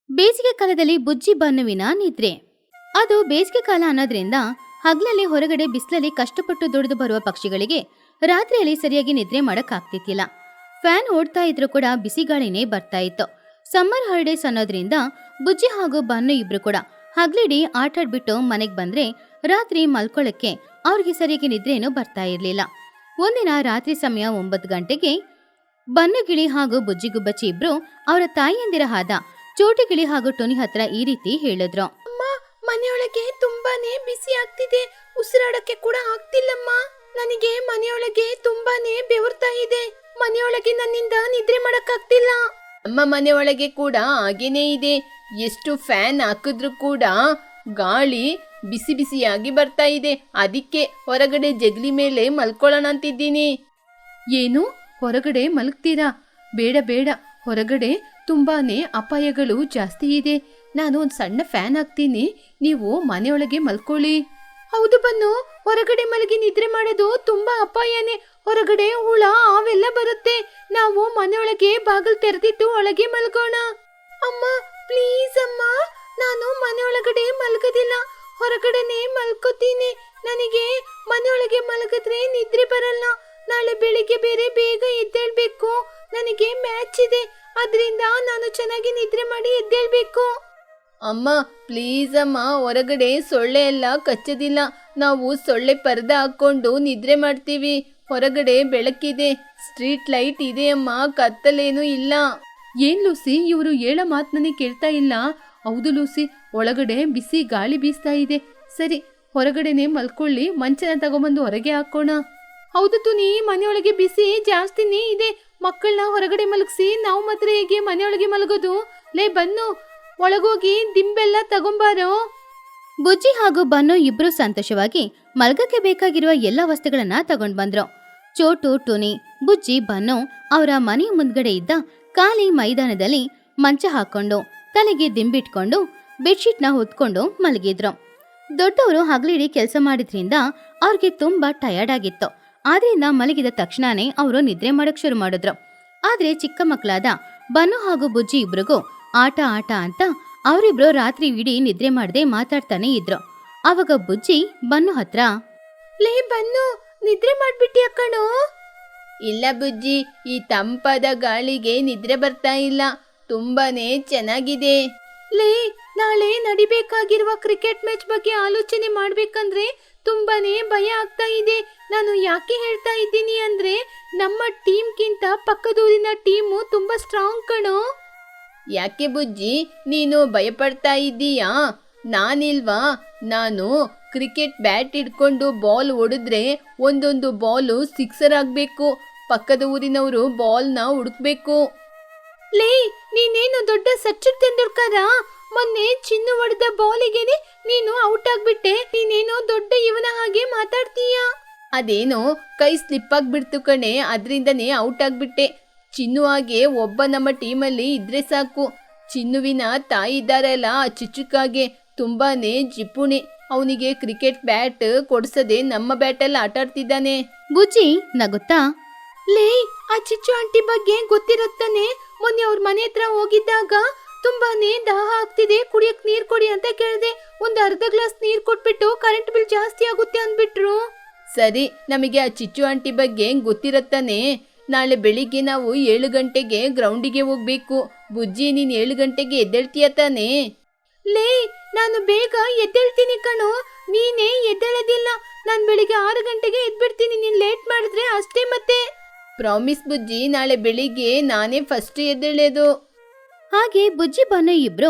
ಬೇಸಿಗೆ ಕಾಲದಲ್ಲಿ ಬುಜ್ಜಿ ಬನ್ನುವಿನ ನಿದ್ರೆ. ಅದು ಬೇಸಿಗೆ ಕಾಲ ಅನ್ನೋದ್ರಿಂದ ಹಗಲಲ್ಲಿ ಹೊರಗಡೆ ಬಿಸಿಲಲ್ಲಿ ಕಷ್ಟಪಟ್ಟು ದುಡಿದು ಬರುವ ಪಕ್ಷಿಗಳಿಗೆ ರಾತ್ರಿಯಲ್ಲಿ ಸರಿಯಾಗಿ ನಿದ್ರೆ ಮಾಡಕ್ಕಾಗ್ತಿತ್ತಿಲ್ಲ. ಫ್ಯಾನ್ ಓಡ್ತಾ ಇದ್ರೂ ಕೂಡ ಬಿಸಿಗಾಳಿನೇ ಬರ್ತಾ ಇತ್ತು. ಸಮ್ಮರ್ ಹಾಲಿಡೇಸ್ ಅನ್ನೋದ್ರಿಂದ ಬುಜ್ಜಿ ಹಾಗೂ ಬನ್ನು ಇಬ್ರು ಕೂಡ ಹಗ್ಲಿಡಿ ಆಟಾಡ್ಬಿಟ್ಟು ಮನೆಗೆ ಬಂದ್ರೆ ರಾತ್ರಿ ಮಲ್ಕೊಳ್ಳಕ್ಕೆ ಅವ್ರಿಗೆ ಸರಿಯಾಗಿ ನಿದ್ರೇನು ಬರ್ತಾ ಇರ್ಲಿಲ್ಲ. ಒಂದಿನ ರಾತ್ರಿ ಸಮಯ 9 ಗಂಟೆಗೆ ಬನ್ನಗಿಳಿ ಹಾಗೂ ಬುಜ್ಜಿಗುಬ್ಬಚ್ಚಿ ಇಬ್ರು ಅವರ ತಾಯಿಯಂದಿರ ಆದ ಚೋಟಿಗಿಳಿ ಹಾಗೂ ಟುನಿ ಹತ್ರ ಈ ರೀತಿ ಹೇಳಿದ್ರು. ಅಮ್ಮ, ಮನೆಯೊಳಗೆ ತುಂಬಾನೇ ಬಿಸಿ ಆಗ್ತಿದೆ, ಉಸಿರಾಡಕ್ಕೆ ಕೂಡ ಆಗ್ತಿಲ್ಲಮ್ಮ. ನನಗೆ ಮನೆಯೊಳಗೆ ತುಂಬಾನೇ ಬೆವರ್ತಾ ಇದೆ. ಮನೆಯೊಳಗೆ ನನ್ನಿಂದ ನಿದ್ರೆ ಮಾಡಕ್ಕಾಗ್ತಿಲ್ಲ. ಅಮ್ಮ, ಮನೆಯೊಳಗೆ ಕೂಡ ಹಾಗೇನೇ ಇದೆ. ಎಷ್ಟು ಫ್ಯಾನ್ ಹಾಕಿದ್ರು ಕೂಡ ಗಾಳಿ ಬಿಸಿ ಬಿಸಿಯಾಗಿ ಬರ್ತಾ ಇದೆ. ಅದಕ್ಕೆ ಹೊರಗಡೆ ಜಗಲಿ ಮೇಲೆ ಮಲ್ಕೊಳ್ಳೋಣ ಅಂತಿದ್ದೀನಿ. ಏನು, ಹೊರಗಡೆ ಮಲಗ್ತೀರಾ? ಬೇಡ ಬೇಡ, ಹೊರಗಡೆ ತುಂಬಾನೇ ಅಪಾಯಗಳು ಜಾಸ್ತಿ ಇದೆ. ನಾನು ಒಂದು ಸಣ್ಣ ಫ್ಯಾನ್ ಹಾಕ್ತೀನಿ, ನೀವು ಮನೆಯೊಳಗೆ ಮಲ್ಕೊಳ್ಳಿ. ಹೌದು ಬನ್ನು, ಹೊರಗಡೆ ಮಲಗಿ ನಿದ್ರೆ ಮಾಡೋದು ತುಂಬಾ ಅಪಾಯನೇ. ಹೊರಗಡೆ ಹುಳ ಅವೆಲ್ಲ ಬರುತ್ತೆ. ನಾವು ಮನೆಯೊಳಗೆ ಬಾಗಿಲು ತೆರೆದಿಟ್ಟು ಒಳಗೆ ಮಲ್ಗೋಣ. ಅಮ್ಮ ಪ್ಲೀಸ್ ಅಮ್ಮ, ನಾನು ಮನೆಯೊಳಗಡೆ ಮಲ್ಗೋದಿಲ್ಲ, ಹೊರಗಡೆನೆ ಮಲ್ಕೋತೀನಿ. ನನಗೆ ಮನೆಯೊಳಗೆ ಮಲಗಿದ್ರೆ ನಿದ್ರೆ ಬರಲ್ಲ. ನಾಳೆ ಬೆಳಿಗ್ಗೆ ಬೇರೆ ಬೇಗ ಎದ್ದೇಳ್ಬೇಕು. ನನಗೆ ಮ್ಯಾಚ್ ಇದೆ, ಅದರಿಂದ ನಾನು ಚೆನ್ನಾಗಿ ನಿದ್ರೆ ಮಾಡಿ ಎದ್ದೇಳ್ಬೇಕು. ಅಮ್ಮ ಪ್ಲೀಸ್ ಅಮ್ಮ, ಹೊರಗಡೆ ಸೊಳ್ಳೆ ಎಲ್ಲ ಕಚ್ಚೋದಿಲ್ಲ. ನಾವು ಸೊಳ್ಳೆ ಪರ್ದೆ ಹಾಕೊಂಡು ನಿದ್ರೆ ಮಾಡ್ತೀವಿ. ಹೊರಗಡೆ ಬೆಳಕಿದೆ, ಸ್ಟ್ರೀಟ್ ಲೈಟ್ ಇದೆ ಅಮ್ಮ, ಕತ್ತಲೇನೂ ಇಲ್ಲ. ಏನ್ ಲೂಸಿ, ಇವರು ಹೇಳೋ ಮಾತನ್ನೇ ಕೇಳ್ತಾ ಇಲ್ಲ. ಹೌದು ಲೂಸಿ, ಒಳಗಡೆ ಬಿಸಿ ಗಾಳಿ ಬೀಸ್ತಾ ಇದೆ. ಸರಿ, ಹೊರಗಡೆನೆ ಮಲ್ಕೊಳ್ಳಿ, ಮಂಚನ ತಗೊಂಬಂದು ಹೊರಗೆ ಹಾಕೋಣ. ಹೌದು ತುನಿ, ಮನೆಯೊಳಗೆ ಬಿಸಿ ಜಾಸ್ತಿನೇ ಇದೆ. ಮಕ್ಕಳನ್ನ ಹೊರಗಡೆ ಮಲಗಿಸಿ ನಾವು ಮಾತ್ರ ಹೇಗೆ ಮನೆಯೊಳಗೆ ಮಲಗೋದು? ಲೇ ಬನ್ನು, ಒಳಗೋಗಿ ದಿಂಬೆಲ್ಲ ತಗೊಂಬಾರೋ. ಬುಜ್ಜಿ ಹಾಗೂ ಬನ್ನು ಇಬ್ರು ಸಂತೋಷವಾಗಿ ಮಲ್ಗಕ್ಕೆ ಬೇಕಾಗಿರುವ ಎಲ್ಲ ವಸ್ತುಗಳನ್ನ ತಗೊಂಡ್ ಬಂದ್ರು. ಚೋಟು, ಟುನಿ, ಬುಜ್ಜಿ, ಬನ್ನು ಅವರ ಮನೆಯ ಮುಂದ್ಗಡೆ ಇದ್ದ ಖಾಲಿ ಮೈದಾನದಲ್ಲಿ ಮಂಚ ಹಾಕೊಂಡು ತಲೆಗೆ ದಿಂಬಿಟ್ಕೊಂಡು ಬೆಡ್ಶೀಟ್ನ ಹೊತ್ಕೊಂಡು ಮಲಗಿದ್ರು. ದೊಡ್ಡವರು ಹಗಲಿಡಿ ಕೆಲಸ ಮಾಡಿದ್ರಿಂದ ಅವ್ರಿಗೆ ತುಂಬಾ ಟಯರ್ಡ್ ಆಗಿತ್ತು. ಆದ್ರಿಂದ ಮಲಗಿದ ತಕ್ಷಣನೇ ಅವರು ನಿದ್ರೆ ಮಾಡಕ್ ಶುರು ಮಾಡಿದ್ರು. ಆದ್ರೆ ಚಿಕ್ಕ ಮಕ್ಕಳಾದ ಬನ್ನು ಹಾಗೂ ಬುಜ್ಜಿ ಇಬ್ರಿಗೂ ಆಟ ಆಟ ಅಂತ ಅವರಿಬ್ರು ರಾತ್ರಿ ಇಡೀ ನಿದ್ರೆ ಮಾಡದೆ ಮಾತಾಡ್ತಾನೆ ಇದ್ರು. ಅವಾಗ ಬುಜ್ಜಿ ಬನ್ನು ಹತ್ರ, ಲೇ ಬನ್ನು, ನಿದ್ರೆ ಮಾಡ್ಬಿಟ್ಟಿ ಅಕ್ಕಣೋ? ಇಲ್ಲ ಬುಜ್ಜಿ, ಈ ತಂಪಾದ ಗಾಳಿಗೆ ನಿದ್ರೆ ಬರ್ತಾ ಇಲ್ಲ. ತುಂಬಾನೇ ಚೆನ್ನಾಗಿದೆ. ಲೇ, ನಾಳೆ ನಡಿಬೇಕಾಗಿರುವ ಕ್ರಿಕೆಟ್ ಮ್ಯಾಚ್ ಬಗ್ಗೆ ಆಲೋಚನೆ ಮಾಡ್ಬೇಕಂದ್ರೆ ತುಂಬಾನೇ ಭಯ ಆಗ್ತಾ ಇದೆ. ನಾನು ಯಾಕೆ ಹೇಳ್ತಾ ಇದ್ದೀನಿ ಅಂದ್ರೆ, ನಮ್ಮ ಟೀಮ್ಗಿಂತ ಪಕ್ಕದೂರಿನ ಟೀಮು ತುಂಬಾ ಸ್ಟ್ರಾಂಗ್ ಕಣೋ. ಯಾಕೆ ಬುಜ್ಜಿ, ನೀನು ಭಯಪಡ್ತಾ ಇದ್ದೀಯಾ? ನಾನಿಲ್ವಾ? ನಾನು ಕ್ರಿಕೆಟ್ ಬ್ಯಾಟ್ ಹಿಡ್ಕೊಂಡು ಬಾಲ್ ಹೊಡೆದ್ರೆ ಒಂದೊಂದು ಬಾಲು ಸಿಕ್ಸರ್ ಆಗ್ಬೇಕು. ಪಕ್ಕದ ಊರಿನವರು ಬಾಲ್ನ ಹುಡುಕ್ಬೇಕು. ಲೇ, ನೀನೇನು ದೊಡ್ಡ ಸಚಿನ್ ತೆಂಡೂಲ್ಕರ? ಮೊನ್ನೆ ಚಿನ್ನು ಹೊಡೆದ ಬಾಲಿಗೆನೆ ನೀನು ಔಟ್ ಆಗ್ಬಿಟ್ಟೆ. ನೀನೇನೋ ದೊಡ್ಡ ಇವನ ಹಾಗೆ ಮಾತಾಡ್ತೀಯಾ? ಅದೇನೋ ಕೈ ಸ್ಲಿಪ್ ಆಗ್ಬಿಡ್ತು ಕಣೆ, ಅದರಿಂದನೇ ಔಟ್ ಆಗ್ಬಿಟ್ಟೆ. ಚಿನ್ನು ಹಾಗೆ ಒಬ್ಬ ನಮ್ಮ ಟೀಮಲ್ಲಿ ಇದ್ರೆ ಸಾಕು. ಚಿನ್ನುವಿನ ತಾಯಿ ಇದ್ದಾರಲ್ಲ, ಚಿಚ್ಚುಕಾಗೆ ತುಂಬಾನೇ ಜಿಪುಣಿ. ಅವನಿಗೆ ಕ್ರಿಕೆಟ್ ಬ್ಯಾಟ್ ಕೊಡ್ಸದೆ ನಮ್ಮ ಬ್ಯಾಟಲ್ಲಿ ಆಟಾಡ್ತಿದ್ದಾನೆ. ಬುಜ್ಜಿ ನಗುತ್ತಾ, ಲೇ, ಆ ಚಿಚ್ಚು ಆಂಟಿ ಬಗ್ಗೆ ಗೊತ್ತಿರುತ್ತಾನೆ. ಮೊನ್ನೆ ಅವ್ರ ಮನೆ ಹತ್ರ ಹೋಗಿದ್ದಾಗ ತುಂಬಾನೇ ದಾಹ ಆಗ್ತಿದೆ, ಕುಡಿಯಕ್ ನೀರ್ ಕೊಡಿ ಅಂತ ಕೇಳಿದೆ. ಒಂದು ಅರ್ಧ ಗ್ಲಾಸ್ ನೀರ್ ಕೊಟ್ಬಿಟ್ಟು ಕರೆಂಟ್ ಬಿಲ್ ಜಾಸ್ತಿ ಆಗುತ್ತೆ ಅಂದ್ಬಿಟ್ರು. ಸರಿ, ನಮಗೆ ಆ ಚಿಚ್ಚು ಆಂಟಿ ಬಗ್ಗೆ ಗೊತ್ತಿರುತ್ತಾನೆ. ನಾಳೆ ಬೆಳಿಗ್ಗೆ ನಾವು 7 ಗಂಟೆಗೆ ಗ್ರೌಂಡಿಗೆ ಹೋಗ್ಬೇಕು. ಬುಜ್ಜಿ, ನೀನ್ 7 ಗಂಟೆಗೆ ಎದ್ದೇಳ್ತೀಯ ತಾನೆ? ಲೇ, ನಾನು ಬೇಗ ಎದ್ದೇಳ್ತೀನಿ ಕಣೋ, ನೀನೇ ಎದ್ದೇಳೋದಿಲ್ಲ. ನಾನು ಬೆಳಿಗ್ಗೆ 6 ಗಂಟೆಗೆ ಎದ್ಬಿಡ್ತೀನಿ. ನೀನ್ ಲೇಟ್ ಮಾಡಿದ್ರೆ ಅಷ್ಟೇ ಮತ್ತೆ. ಪ್ರಾಮಿಸ್ ಬುಜ್ಜಿ, ನಾಳೆ ಬೆಳಿಗ್ಗೆ ನಾನೇ ಫಸ್ಟ್ ಎದ್ದೇಳೋದು. ಹಾಗೆ ಬುಜ್ಜಿ ಬನ್ನು ಇಬ್ರು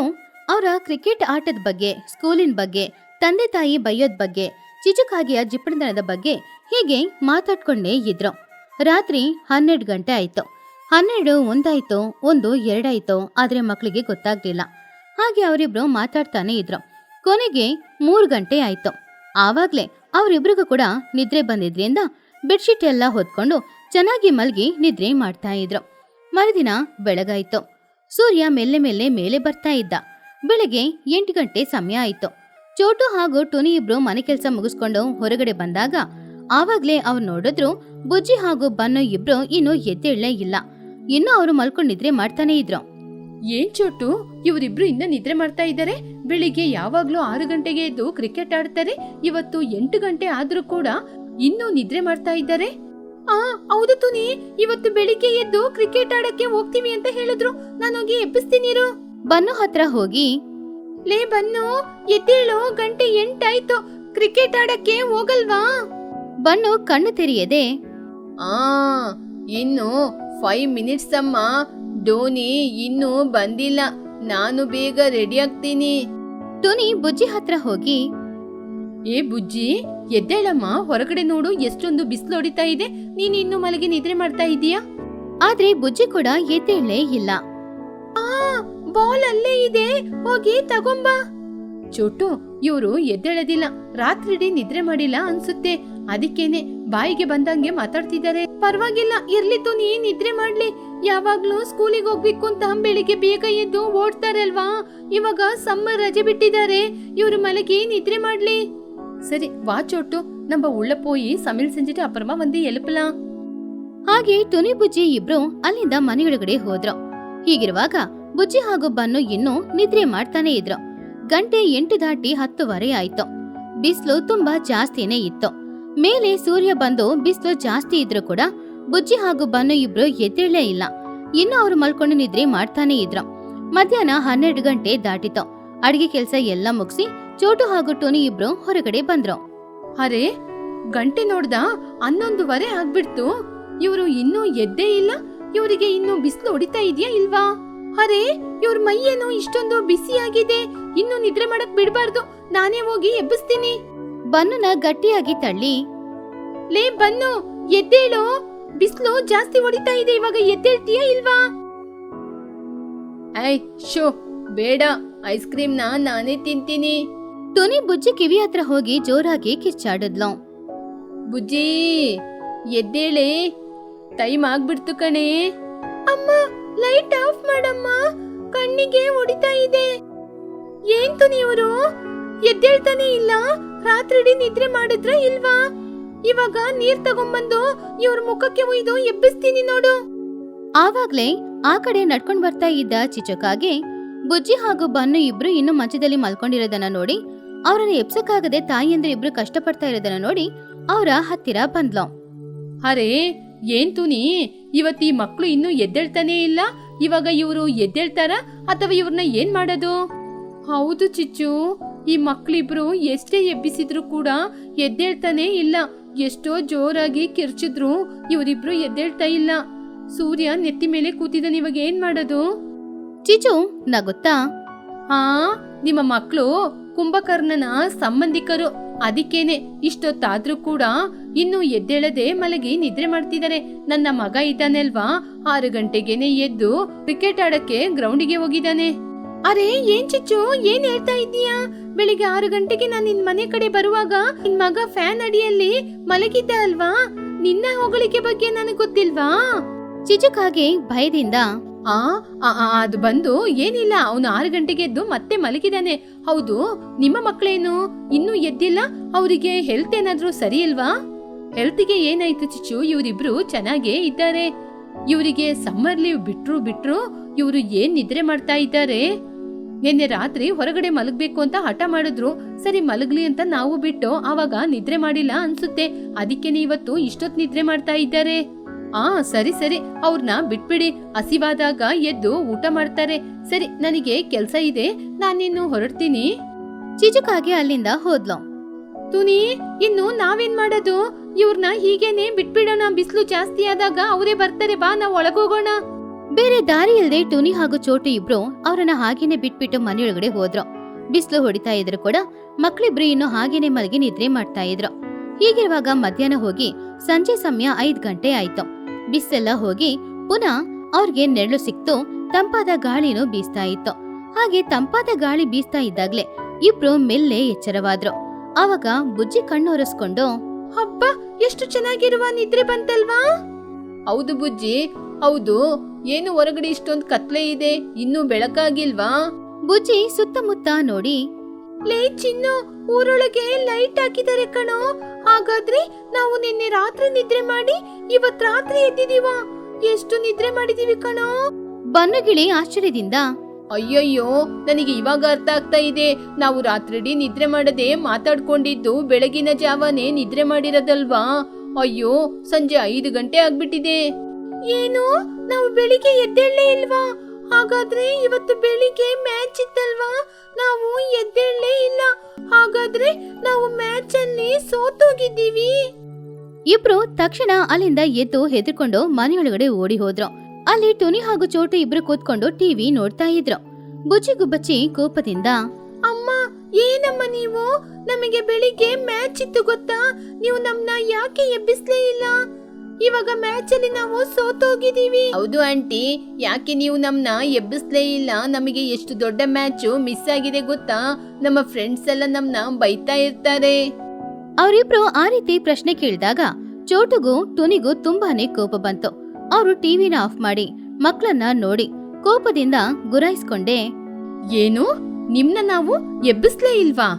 ಅವರ ಕ್ರಿಕೆಟ್ ಆಟದ ಬಗ್ಗೆ, ಸ್ಕೂಲಿನ ಬಗ್ಗೆ, ತಂದೆ ತಾಯಿ ಬೈಯೋದ್ ಬಗ್ಗೆ, ಚಿಚುಕಾಗಿಯ ಜಿಪಣತನದ ಬಗ್ಗೆ ಹೀಗೆ ಮಾತಾಡ್ಕೊಂಡೇ ಇದ್ರು. ರಾತ್ರಿ 12 ಗಂಟೆ ಆಯ್ತು. 12 ಒಂದಾಯ್ತು, 1 2 ಆದ್ರೆ ಮಕ್ಕಳಿಗೆ ಗೊತ್ತಾಗ್ಲಿಲ್ಲ. ಹಾಗೆ ಅವರಿಬ್ರು ಮಾತಾಡ್ತಾನೆ ಇದ್ರು. ಕೊನೆಗೆ 3 ಗಂಟೆ ಆಯ್ತು. ಆವಾಗ್ಲೇ ಅವರಿಬ್ರಿಗೂ ಕೂಡ ನಿದ್ರೆ ಬಂದಿದ್ರಿಂದ ಬೆಡ್ಶೀಟ್ ಎಲ್ಲ ಹೊತ್ಕೊಂಡು ಚೆನ್ನಾಗಿ ಮಲ್ಗಿ ನಿದ್ರೆ ಮಾಡ್ತಾ ಇದ್ರು. ಮರುದಿನ ಬೆಳಗಾಯ್ತು. ಸೂರ್ಯ ಮೆಲ್ಲೆ ಮೆಲ್ಲೆ ಮೇಲೆ ಬರ್ತಾ ಇದ್ದ. ಬೆಳಗ್ಗೆ 8 ಗಂಟೆ ಸಮಯ ಆಯ್ತು. ಚೋಟು ಹಾಗೂ ಟುನಿ ಇಬ್ರು ಮನೆ ಕೆಲಸ ಮುಗಿಸ್ಕೊಂಡು ಹೊರಗಡೆ ಬಂದಾಗ ಆವಾಗ್ಲೇ ಅವ್ರು ನೋಡಿದ್ರು ಬುಜ್ಜಿ ಹಾಗೂ ಬನ್ನು ಇಬ್ರು ಇನ್ನು ಎದ್ದೇಳಲೇ ಇಲ್ಲ. ಇನ್ನು ಅವರು ಮಲ್ಕೊಂಡಿದ್ರೆ ಮಾಡ್ತಾನೆ ಇದ್ರು. ಏನ್ ಚೋಟು, ಇವರಿಬ್ರು ಇನ್ನ ನಿದ್ರೆ ಮಾಡ್ತಾ ಇದ್ದಾರೆ. ಬೆಳಿಗ್ಗೆ ಯಾವಾಗ್ಲೂ 6 ಗಂಟೆಗೆ ಎದ್ದು ಕ್ರಿಕೆಟ್ ಆಡ್ತಾರೆ. ಇವತ್ತು 8 ಗಂಟೆ ಆದ್ರೂ ಕೂಡ ಇನ್ನೂ ನಿದ್ರೆ ಮಾಡ್ತಾ ಇದ್ದಾರೆ. ಹೌದು ತುನಿ, ಇವತ್ತು ಬೆಳಿಗ್ಗೆ ಎದ್ದು ಕ್ರಿಕೆಟ್ ಆಡಕ್ಕೆ ಹೋಗ್ತೀವಿ ಅಂತ ಹೇಳಿದ್ರು. ನಾನೋಗಿ ಎಬ್ಬಿಸ್ತೀನಿರು. ಬನ್ನು ಹತ್ರ ಹೋಗಿ, ಲೇ ಬನ್ನು, ಎದ್ದೇಳು, ಗಂಟೆ 8 ಆಯ್ತು. ಕ್ರಿಕೆಟ್ ಆಡಕ್ಕೆ ಹೋಗಲ್ವಾ? ಬನ್ನು ಕಣ್ಣು ತೆರೆಯದೆ, ಇನ್ನು 5 ಮಿನಿಟ್ಸ್ ಅಮ್ಮ. ಧೋನಿ ಇನ್ನೂ ಬಂದಿಲ್ಲ. ನಾನು ಬೇಗ ರೆಡಿ ಆಗ್ತೀನಿ. ಟುನಿ ಬುಜ್ಜಿ ಹತ್ರ ಹೋಗಿ, ಏ ಬುಜ್ಜಿ, ಎದ್ದೇಳಮ್ಮ, ಹೊರಗಡೆ ನೋಡು ಎಷ್ಟೊಂದು ಬಿಸಿಲು ಹೊಡಿತಾ ಇದೆ. ನೀನ್ ಇನ್ನು ಮಲಗಿ ನಿದ್ರೆ ಮಾಡ್ತಾ ಇದೀಯಾ? ಆದ್ರೆ ಬುಜ್ಜಿ ಕೂಡ ಎದ್ದೇಳಲೇ ಇಲ್ಲ. ಬಾಲ್ ಅಲ್ಲೇ ಇದೆ, ಹೋಗಿ ತಗೊಂಬಾ. ಚೋಟು, ಇವರು ಎದ್ದೇಳದಿಲ್ಲ. ರಾತ್ರಿಡೀ ನಿದ್ರೆ ಮಾಡಿಲ್ಲ ಅನ್ಸುತ್ತೆ. ಅದಕ್ಕೇನೆ ಬಾಯಿಗೆ ಬಂದಂಗೆ ಮಾತಾಡ್ತಿದ್ದಾರೆ. ಪರವಾಗಿಲ್ಲ, ಇರ್ಲಿ ತುನಿ, ನಿದ್ರೆ ಮಾಡ್ಲಿ. ಯಾವಾಗ್ಲೂ ಸ್ಕೂಲಿಗೆ ಹೋಗ್ಬೇಕು ಅಂತ ಬೆಳಿಗ್ಗೆ ಬೇಗ ಎದ್ದು ಓಡ್ತಾರೆ ಅಲ್ವಾ. ಇವಾಗ ಸಮ್ಮರ್ ರಜೆ ಬಿಟ್ಟಿದ್ದಾರೆ. ಇವ್ರು ಮಲಗಿ ನಿದ್ರೆ ಮಾಡ್ಲಿ. ಸರಿ வா ಚೋಟು, நம்ம உள்ள போய் சமையல் செஞ்சுட்டு அப்புறமா வந்து எழுப்பலாம். ಹಾಗೆ ಟುನಿ ಬುಜ್ಜಿ ಇಬ್ರು ಅಲ್ಲಿಂದ ಮನೆಯೊಳಗಡೆ ಹೋದ್ರು. ಹೀಗಿರುವಾಗ ಬುಜ್ಜಿ ಹಾಗೂ ಬನ್ನು ಇನ್ನೂ ನಿದ್ರೆ ಮಾಡ್ತಾನೆ ಇದ್ರು. ಗಂಟೆ 8 ದಾಟಿ 10 ಆಯ್ತು. ಬಿಸಿಲು ತುಂಬಾ ಜಾಸ್ತಿನೇ ಇತ್ತು. ಮೇಲೆ ಸೂರ್ಯ ಬಂದು ಬಿಸಿಲು ಜಾಸ್ತಿ ಇದ್ರು ಕೂಡ ಬುಜ್ಜಿ ಹಾಗೂ ಬನ್ನು ಇಬ್ರು ಎದ್ದೇಳಲೇ ಇಲ್ಲ. ಇನ್ನು ಅವ್ರು ಮಲ್ಕೊಂಡು ನಿದ್ರೆ ಮಾಡ್ತಾನೆ ಇದ್ರು. ಮಧ್ಯಾಹ್ನ 12 ಗಂಟೆ ದಾಟಿತು. ಅಡಿಗೆ ಕೆಲಸ ಎಲ್ಲ ಮುಗಿಸಿ ಚೋಟು ಹಾಗೂ ಟೋನಿ ಇಬ್ರು ಹೊರಗಡೆ ಬಂದ್ರು. ಅರೆ, ಗಂಟೆ ನೋಡ್ದ 11:15 ಆಗ್ಬಿಡ್ತು. ಇವರು ಇನ್ನೂ ಎದ್ದೇ ಇಲ್ಲ. ಇವರಿಗೆ ಇನ್ನೂ ಬಿಸಿಲು ಹೊಡಿತಾ ಇದೆಯಾ ಇಲ್ವಾ? ಅರೆ, ಇವ್ರ ಮೈಯೇನು ಇಷ್ಟೊಂದು ಬಿಸಿಯಾಗಿದೆ. ಇನ್ನು ನಿದ್ರೆ ಮಾಡಕ್ ಬಿಡ್ಬಾರ್ದು. ನಾನೇ ಹೋಗಿ ಎಬ್ಬಿಸ್ತೀನಿ. ಬನ್ನನ ಗಟ್ಟಿಯಾಗಿ ತಳ್ಳಿ, ಲೇ ಬನ್ನು, ಎದ್ದೇಳು, ಬಿಸಿಲು ಜಾಸ್ತಿ ಹೊಡಿತಾ ಇದೆ. ಇವಾಗ ಎದ್ದೇಳ್ತೀಯಾ ಇಲ್ವಾ? ಶೋ, ಬೇಡ, ಐಸ್ ಕ್ರೀಮ್ ನಾನೇ ತಿಂತೀನಿ. ಟೋನಿ ಬುಜ್ಜಿ ಕಿವಿ ಹತ್ರ ಹೋಗಿ ಜೋರಾಗಿ ಕಿಚ್ಚಾಡಿದ್ಲು. ಬುಜ್ಜಿ, ಎದ್ದೇಳೆ, ಟೈಮ್ ಆಗ್ಬಿಡ್ತು ಕಣೆ. ಅಮ್ಮ, ಲೈಟ್ ಆಫ್ ಮಾಡಮ್ಮ, ಕಣ್ಣಿಗೆ ಹೊಡಿತಾ ಇದೆ. ಏಂತು ನೀವರು ಎದ್ದೇಳ್ತಾನೆ ಇಲ್ಲ? ರಾತ್ರಿಡೀ ನಿದ್ರೆ ಮಾಡಿದ್ರ ಇಲ್ವಾ? ಇವಾಗ ನೀರ್ ತಗೊಂಬಂದು ಇವ್ರ ಮುಖಕ್ಕೆ ಒಯ್ದು ಎಬ್ಬಿಸ್ತೀನಿ ನೋಡು. ಆವಾಗ್ಲೇ ಆ ಕಡೆ ನಡ್ಕೊಂಡ್ ಬರ್ತಾ ಇದ್ದ ಚಿಚುಕಾಗೆ ಬುಜ್ಜಿ ಹಾಗೂ ಬನ್ನು ಇಬ್ರು ಇನ್ನು ಮಂಚದಲ್ಲಿ ಮಲ್ಕೊಂಡಿರೋದನ್ನ ನೋಡಿ, ಅವ್ರನ್ನ ಎಬ್ಸಕ್ಕಾಗದೆ ತಾಯಿಯಂದ್ರೆ ಇಬ್ರು ಕಷ್ಟಪಡ್ತಾ ಇರೋದನ್ನ ನೋಡಿ ಅವರ ಹತ್ತಿರ ಬಂದ್ಲು. ಅರೆ, ಏನ್ ತುನಿ, ಇವತ್ತು ಈ ಮಕ್ಳು ಇನ್ನೂ ಎದ್ದೇಳ್ತಾನೆ ಇಲ್ಲ. ಇವಾಗ ಇವರು ಎದ್ದೇಳ್ತಾರ ಅಥವಾ ಇವ್ರನ್ನ ಏನ್ ಮಾಡೋದು? ಹೌದು ಚಿಚ್ಚು, ಈ ಮಕ್ಳಿಬ್ರು ಎಷ್ಟೇ ಎಬ್ಬಿಸಿದ್ರು ಕೂಡ ಎದ್ದೇಳ್ತಾನೆ ಇಲ್ಲ. ಎಷ್ಟೋ ಜೋರಾಗಿ ಕಿರ್ಚಿದ್ರು ಇವರಿಬ್ರು ಎದ್ದೇಳ್ತಾ ಇಲ್ಲ. ಸೂರ್ಯ ನೆತ್ತಿ ಮೇಲೆ ಕೂತಿದ್ದಾನೆ. ಇವಾಗ ಏನ್ ಮಾಡೋದು? ಚಿಚು ನಗುತ್ತಾ, ನಿಮ್ಮ ಮಕ್ಕಳು ಕುಂಭಕರ್ಣನ ಸಂಬಂಧಿಕರು. ಅದಕ್ಕೇನೆ ಇಷ್ಟೊತ್ತಾದ್ರೂ ಕೂಡ ಇನ್ನು ಎದ್ದೇಳದೆ ಮಲಗಿ ನಿದ್ರೆ ಮಾಡ್ತಿದ್ದಾರೆ. ನನ್ನ ಮಗ ಇದ್ದಾನೆಲ್ವಾ, 6 ಗಂಟೆಗೆನೆ ಎದ್ದು ಕ್ರಿಕೆಟ್ ಆಡಕ್ಕೆ ಗ್ರೌಂಡಿಗೆ ಹೋಗಿದ್ದಾನೆ. ಅರೆ, ಏನ್ ಚಿಚ್ಚು, ಏನ್ ಹೇಳ್ತಾ ಇದ್ದೀಯಾ? ಬೆಳಿಗ್ಗೆ 6 ಗಂಟೆಗೆ ನಾನು ನಿನ್ ಮನೆ ಕಡೆ ಬರುವಾಗ ನಿನ್ ಮಗ ಫ್ಯಾನ್ ಅಡಿಯಲ್ಲಿ ಮಲಗಿದ್ದ ಅಲ್ವಾ? ನಿನ್ನ ಹೊಗಳಿಕೆ ಬಗ್ಗೆ ನನಗ್ ಗೊತ್ತಿಲ್ವಾ? ಚಿಚುಕಾಗೆ ಭಯದಿಂದ, ಅದು ಬಂದು ಏನಿಲ್ಲ, ಅವನು 6 ಗಂಟೆಗೆ ಎದ್ದು ಮತ್ತೆ ಮಲಗಿದಾನೆ. ಹೌದು, ನಿಮ್ಮ ಮಕ್ಕಳೇನು ಇನ್ನೂ ಎದ್ದಿಲ್ಲ? ಅವರಿಗೆ ಹೆಲ್ತ್ ಏನಾದ್ರೂ ಸರಿ ಇಲ್ವಾ? ಹೆಲ್ತ್ಗೆ ಏನಾಯ್ತು ಚಿಚ್ಚು? ಇವರಿಬ್ರು ಚೆನ್ನಾಗೇ ಇದ್ದಾರೆ. ಇವರಿಗೆ ಸಮ್ಮರ್ ಲೀವ್ ಬಿಟ್ರು ಇವರು ಏನ್ ನಿದ್ರೆ ಮಾಡ್ತಾ ಇದ್ದಾರೆ. ನಿನ್ನೆ ರಾತ್ರಿ ಹೊರಗಡೆ ಮಲಗ್ಬೇಕು ಅಂತ ಹಠ ಮಾಡಿದ್ರು. ಸರಿ ಮಲಗ್ಲಿ ಅಂತ ನಾವು ಬಿಟ್ಟು ಆವಾಗ ನಿದ್ರೆ ಮಾಡಿಲ್ಲ ಅನ್ಸುತ್ತೆ. ಅದಕ್ಕೇನೆ ಇವತ್ತು ಇಷ್ಟೊತ್ ನಿದ್ರೆ ಮಾಡ್ತಾ ಇದ್ದಾರೆ. ಸರಿ, ಅವ್ರನ್ನ ಬಿಟ್ಬಿಡಿ. ಹಸಿವಾದಾಗ ಎದ್ದು ಊಟ ಮಾಡ್ತಾರೆ. ಸರಿ, ನನಗೆ ಕೆಲ್ಸ ಇದೆ, ನಾನಿನ್ನು ಹೊರಡ್ತೀನಿ. ಚಿಚುಕಾಗೆ ಅಲ್ಲಿಂದ ಹೋದ್ಲು. ತುನಿ, ಇನ್ನು ನಾವೇನ್ ಮಾಡೋದು? ಇವ್ರನ್ನ ಹೀಗೇನೆ ಬಿಟ್ಬಿಡೋಣ. ಬಿಸಿಲು ಜಾಸ್ತಿ ಆದಾಗ ಅವರೇ ಬರ್ತಾರೆ. ಬಾ, ನಾವ್ ಒಳಗೋಗೋಣ. ಬೇರೆ ದಾರಿ ಇಲ್ದೆ ಟುನಿ ಹಾಗೂ ಚೋಟು ಇಬ್ರು ಅವ್ರನ್ನ ಹಾಗೇನೆ ಬಿಟ್ಬಿಟ್ಟು ಮನೆಯೊಳಗಡೆ ಹೋದ್ರು. ಬಿಸಿಲು ಹೊಡಿತಾ ಇದ್ರು ಕೂಡ ಮಕ್ಳಿಬ್ರು ಇನ್ನು ಹಾಗೇನೆ ಮಲಗಿ ನಿದ್ರೆ ಮಾಡ್ತಾ ಇದ್ರು. ಹೀಗಿರುವಾಗ ಮಧ್ಯಾಹ್ನ ಹೋಗಿ ಸಂಜೆ ಸಮಯ 5 ಗಂಟೆ ಆಯ್ತು. ಬಿಸಿಲೆಲ್ಲ ಹೋಗಿ ಪುನಃ ಅವ್ರಿಗೆ ನೆರಳು ಸಿಕ್ತು. ತಂಪಾದ ಗಾಳಿನೂ ಬೀಸ್ತಾ ಇತ್ತು. ಹಾಗೆ ತಂಪಾದ ಗಾಳಿ ಬೀಸ್ತಾ ಇದ್ದಾಗ್ಲೆ ಇಬ್ರು ಮೆಲ್ಲೆ ಎಚ್ಚರವಾದ್ರು. ಆವಾಗ ಬುಜ್ಜಿ ಕಣ್ಣೊರೆಸ್ಕೊಂಡು, ಹಬ್ಬ, ಎಷ್ಟು ಚೆನ್ನಾಗಿರುವ ನಿದ್ರೆ ಬಂತಲ್ವಾ? ಹೌದು ಬುಜ್ಜಿ, ಹೌದು. ಏನು ಹೊರಗಡೆ ಇಷ್ಟೊಂದು ಕತ್ಲೆ ಇದೆ, ಇನ್ನೂ ಬೆಳಕಾಗಿಲ್ವಾ? ಬುಜ್ಜಿ ಸುತ್ತಮುತ್ತ ನೋಡಿ, ಲೇ ಚಿನ್ನು, ಊರೊಳಗೆ ಲೈಟ್ ಹಾಕಿದ್ದಾರೆ ಕಣೋ. ಹಾಗಾದ್ರೆ ನಾವು ನಿನ್ನೆ ರಾತ್ರಿ ನಿದ್ರೆ ಮಾಡಿ ಇವತ್ ರಾತ್ರಿ ಎದ್ದಿದೀವ. ಎಷ್ಟು ನಿದ್ರೆ ಮಾಡಿದೀವಿ ಕಣೋ. ಬನ್ನುಗಿಳಿ ಆಶ್ಚರ್ಯದಿಂದ ಅಯ್ಯಯ್ಯೋ, ನನಗೆ ಇವಾಗ ಅರ್ಥ ಆಗ್ತಾ ಇದೆ. ನಾವು ರಾತ್ರಿಡೀ ನಿದ್ರೆ ಮಾಡದೆ ಮಾತಾಡ್ಕೊಂಡಿದ್ದು ಬೆಳಗಿನ ಜಾವನೇ ನಿದ್ರೆ ಮಾಡಿರೋದಲ್ವಾ? ಅಯ್ಯೋ, ಸಂಜೆ 5 ಗಂಟೆ ಆಗ್ಬಿಟ್ಟಿದೆ. ಏನು, ನಾವು ಬೆಳಿಗ್ಗೆ ಎದ್ದೇಳಲೇ ಇಲ್ವಾ? ಹಾಗಾದ್ರೆ ಇವತ್ತು ಬೆಳಿಗ್ಗೆ ಮ್ಯಾಚ್ ಇತ್ತಲ್ವಾ? ನಾವು ಎದ್ದೇಳಲೇ ಇಲ್ಲ. ಹಾಗಾದ್ರೆ ನಾವು ಮ್ಯಾಚ್ ಅಲ್ಲಿ ಸೋತೋಗಿದ್ದೀವಿ. ಇಬ್ರು ತಕ್ಷಣ ಅಲ್ಲಿಂದ ಎದ್ದು ಹೆದರ್ಕೊಂಡು ಮನೆಯೊಳಗಡೆ ಓಡಿ ಹೋದ್ರು. ಅಲ್ಲಿ ಟುನಿ ಹಾಗೂ ಚೋಟು ಇಬ್ರು ಕೂತ್ಕೊಂಡು ಟಿವಿ ನೋಡ್ತಾ ಇದ್ರು. ಬುಜ್ಜಿ ಗುಬ್ಬಚ್ಚಿ ಕೋಪದಿಂದ ಅಮ್ಮ, ಏನಮ್ಮ ನೀವು? ನಮಗೆ ಬೆಳಿಗ್ಗೆ ಮ್ಯಾಚ್ ಇತ್ತು ಗೊತ್ತಾ? ನೀವು ನಮ್ನ ಯಾಕೆ ಎಬ್ಬಿಸ್ಲೇ ಇಲ್ಲ? ಇವಾಗ ಮ್ಯಾಚ್ ಅಲ್ಲಿ ನಾವು ಸೋತೋಗಿದೀವಿ. ಹೌದು ಆಂಟಿ, ಯಾಕೆ ನೀವು ನಮ್ನ ಎಬ್ಬಿಸ್ಲೇ ಇಲ್ಲ? ನಮಗೆ ಎಷ್ಟು ದೊಡ್ಡ ಮ್ಯಾಚು ಮಿಸ್ ಆಗಿದೆ ಗೊತ್ತಾ? ನಮ್ಮ ಫ್ರೆಂಡ್ಸ್ ಎಲ್ಲ ನಮ್ನ ಬೈತಾ ಇರ್ತಾರೆ. ಅವರಿಬ್ರು ಆ ರೀತಿ ಪ್ರಶ್ನೆ ಕೇಳಿದಾಗ ಚೋಟುಗೂ ಟುನಿಗೂ ತುಂಬಾನೇ ಕೋಪ ಬಂತು. ಅವರು ಟಿವಿನ ಆಫ್ ಮಾಡಿ ಮಕ್ಕಳನ್ನ ನೋಡಿ ಕೋಪದಿಂದ ಗುರಾಯಿಸ್ಕೊಂಡೆ, ಏನು, ನಿಮ್ನ ನಾವು ಎಬ್ಬಿಸ್ಲೇ ಇಲ್ವಾ?